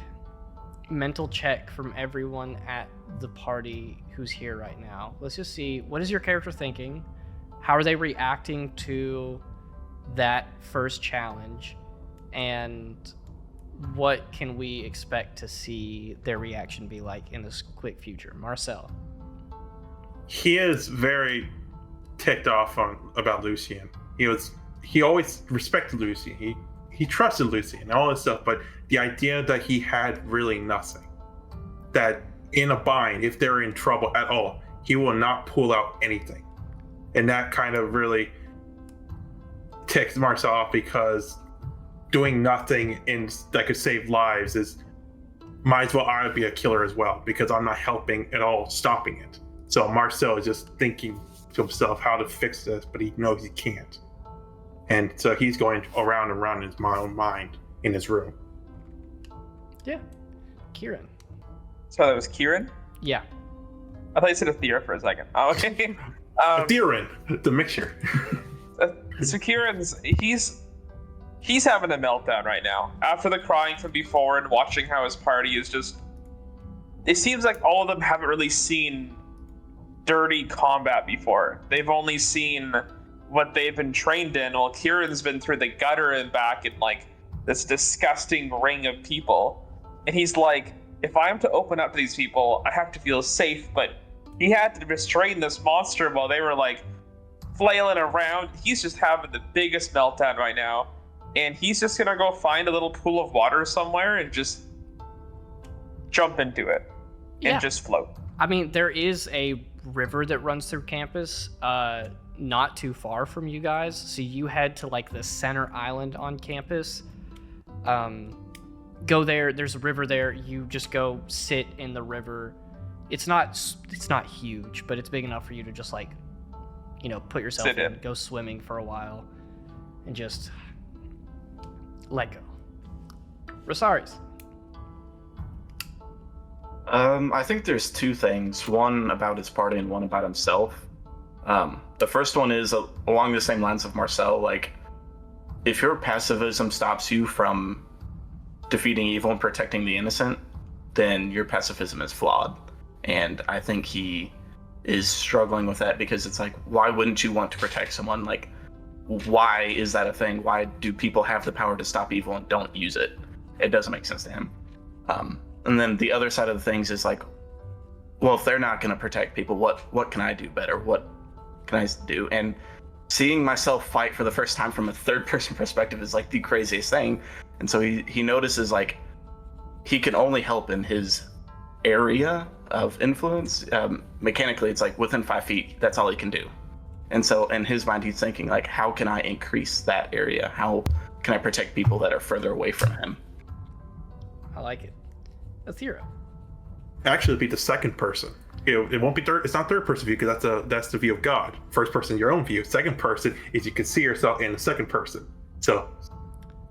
mental check from everyone at the party who's here right now. Let's just see, what is your character thinking? How are they reacting to that first challenge? And what can we expect to see their reaction be like in this quick future? Marcel. He is very ticked off about Lucien. He always respected Lucien. He trusted Lucien and all this stuff, but the idea that he had really nothing, that in a bind, if they're in trouble at all, he will not pull out anything. And that kind of really ticks Marcel off, because doing nothing that could save lives might as well I would be a killer as well, because I'm not helping at all stopping it. So Marcel is just thinking to himself how to fix this, but he knows he can't. And so he's going around and around in his own mind in his room. Yeah. Kieran. So that was Kieran? Yeah. I thought you said Aethera for a second. Oh, okay. Theron, the mixture. So Kieran's, he's having a meltdown right now. After the crying from before and watching how his party is just... It seems like all of them haven't really seen dirty combat before. They've only seen what they've been trained in, while Kieran's been through the gutter and back in like this disgusting ring of people. And he's like, if I'm to open up to these people, I have to feel safe, but he had to restrain this monster while they were like flailing around. He's just having the biggest meltdown right now. And he's just gonna go find a little pool of water somewhere and just jump into it and just float. I mean, there is a river that runs through campus, not too far from you guys. So you head to like the center island on campus. Go there. There's a river there. You just go sit in the river. It's not huge, but it's big enough for you to just like, put yourself in, go swimming for a while, and just let go. Rosaris. I think there's two things. One about his party and one about himself. The first one is along the same lines of Marcel. Like, if your pacifism stops you from defeating evil and protecting the innocent, then your pacifism is flawed. And I think he is struggling with that, because it's like, why wouldn't you want to protect someone? Like, why is that a thing? Why do people have the power to stop evil and don't use it? It doesn't make sense to him. And then the other side of the things is like, well, if they're not going to protect people, what can I do better? What can I do? And seeing myself fight for the first time from a third person perspective is like the craziest thing. And so he notices like he can only help in his area of influence. Mechanically, it's like within 5 feet, that's all he can do. And so in his mind, he's thinking like, how can I increase that area? How can I protect people that are further away from him? I like it. Athira. Actually, it'd be the second person. It won't be third. It's not third person view because that's the view of God. First person, your own view. Second person is you can see yourself in the second person. So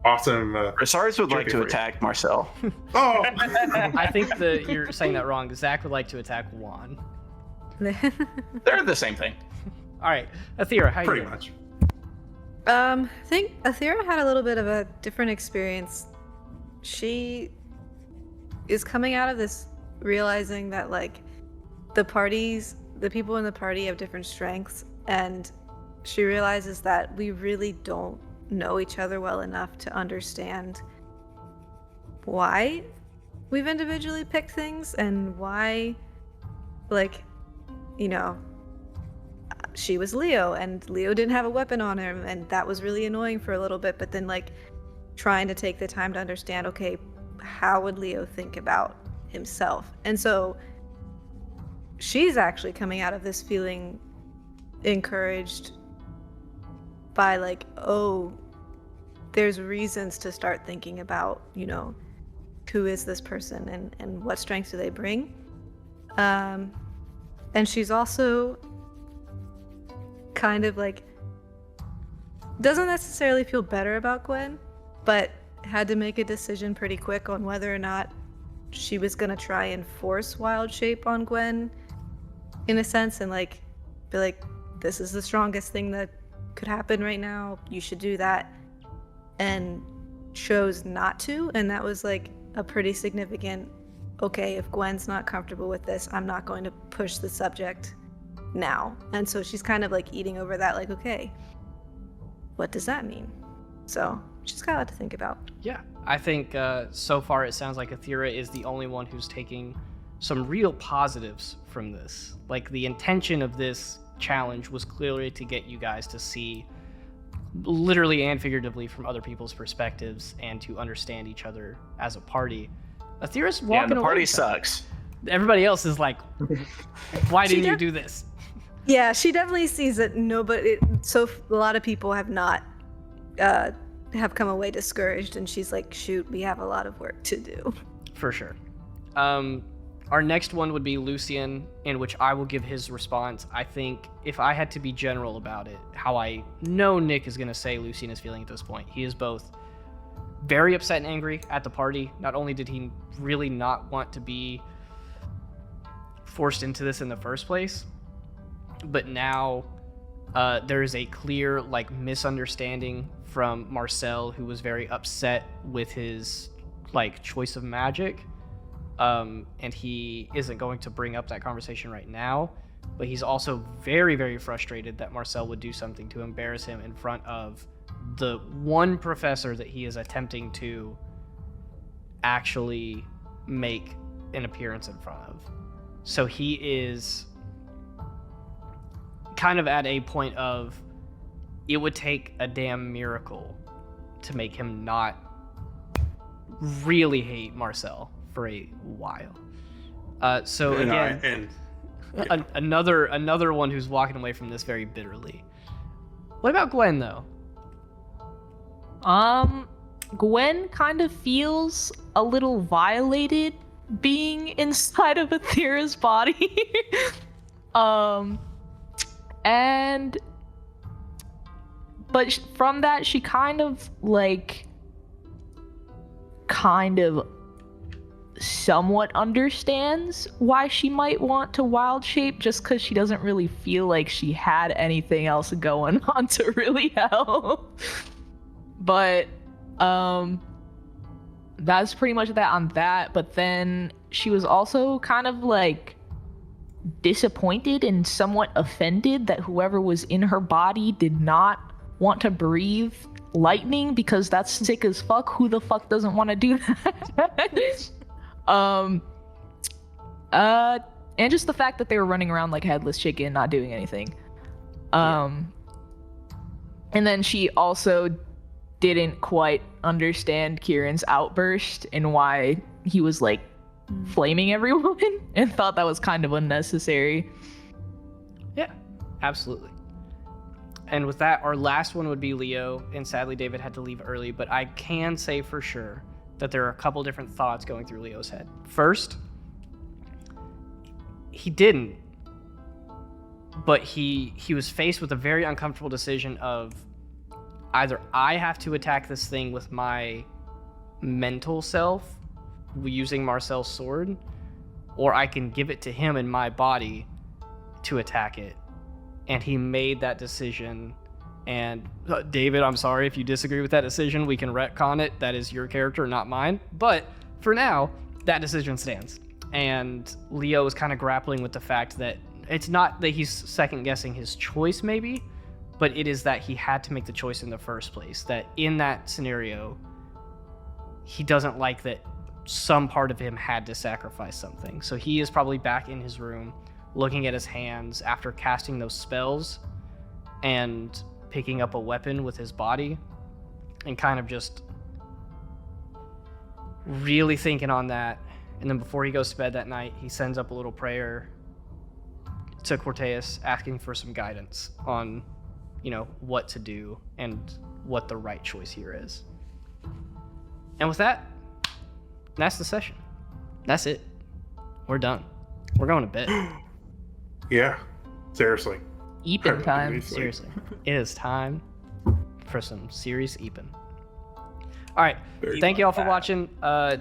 awesome. Rosaris would like Trippy to for you. attack Marcel. Oh, I think that you're saying that wrong. Zach would like to attack Juan. They're the same thing. All right, Athira, how you pretty doing? much. I think Athira had a little bit of a different experience. She is coming out of this realizing that like the people in the party have different strengths, and she realizes that we really don't know each other well enough to understand why we've individually picked things and why, like, you know, she was Leo and Leo didn't have a weapon on him, and that was really annoying for a little bit, but then like trying to take the time to understand, okay, how would Leo think about himself? And so she's actually coming out of this feeling encouraged by like, oh, there's reasons to start thinking about, you know, who is this person and what strengths do they bring. And she's also kind of like doesn't necessarily feel better about Gwen, but had to make a decision pretty quick on whether or not she was gonna try and force wild shape on Gwen in a sense, and like be like, this is the strongest thing that could happen right now, you should do that, and chose not to. And that was like a pretty significant, okay, if Gwen's not comfortable with this, I'm not going to push the subject now. And so she's kind of like eating over that, like, okay, what does that mean? So she's got a lot to think about. Yeah, I think so far it sounds like Athira is the only one who's taking some real positives from this. Like, the intention of this challenge was clearly to get you guys to see, literally and figuratively, from other people's perspectives and to understand each other as a party. Athira's walking Yeah, the away party with that. sucks. Everybody else is like, why didn't you do this? Yeah, she definitely sees that a lot of people have not have come away discouraged, and she's like, shoot, we have a lot of work to do. For sure. Our next one would be Lucian, in which I will give his response. I think if I had to be general about it, how I know Nick is going to say Lucian is feeling at this point, he is both very upset and angry at the party. Not only did he really not want to be forced into this in the first place, but now there is a clear like misunderstanding from Marcel, who was very upset with his like choice of magic. And he isn't going to bring up that conversation right now, but he's also very, very frustrated that Marcel would do something to embarrass him in front of the one professor that he is attempting to actually make an appearance in front of. So he is kind of at a point of, it would take a damn miracle to make him not really hate Marcel for a while. So again, another one who's walking away from this very bitterly. What about Gwen though? Gwen kind of feels a little violated being inside of Athira's body. But from that, she kind of somewhat understands why she might want to wild shape, just because she doesn't really feel like she had anything else going on to really help. But that's pretty much that on that. But then she was also kind of like disappointed and somewhat offended that whoever was in her body did not want to breathe lightning, because that's sick as fuck. Who the fuck doesn't want to do that? And just the fact that they were running around like a headless chicken, not doing anything. And then she also didn't quite understand Kieran's outburst and why he was like flaming everyone and thought that was kind of unnecessary. Yeah, absolutely. And with that, our last one would be Leo, and sadly David had to leave early, but I can say for sure that there are a couple different thoughts going through Leo's head. First, he didn't, but he was faced with a very uncomfortable decision of either I have to attack this thing with my mental self using Marcel's sword, or I can give it to him in my body to attack it. And he made that decision. And David, I'm sorry if you disagree with that decision. We can retcon it. That is your character, not mine. But for now, that decision stands. And Leo is kind of grappling with the fact that it's not that he's second guessing his choice, maybe, but it is that he had to make the choice in the first place. That in that scenario, he doesn't like that some part of him had to sacrifice something. So he is probably back in his room, looking at his hands after casting those spells and picking up a weapon with his body and kind of just really thinking on that. And then before he goes to bed that night, he sends up a little prayer to Corteus asking for some guidance on, what to do and what the right choice here is. And with that, that's the session. That's it. We're done. We're going to bed. Yeah, seriously. Eepin time. Seriously. It is time for some serious Eepin. All right. Thank you all for watching.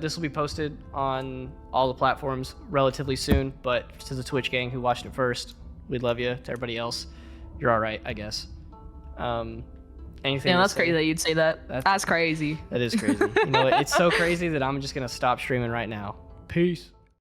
This will be posted on all the platforms relatively soon, but to the Twitch gang who watched it first, we love you. To everybody else, you're all right, I guess. Anything? Yeah, that's crazy that you'd say that. That's crazy. That is crazy. It's so crazy that I'm just going to stop streaming right now. Peace.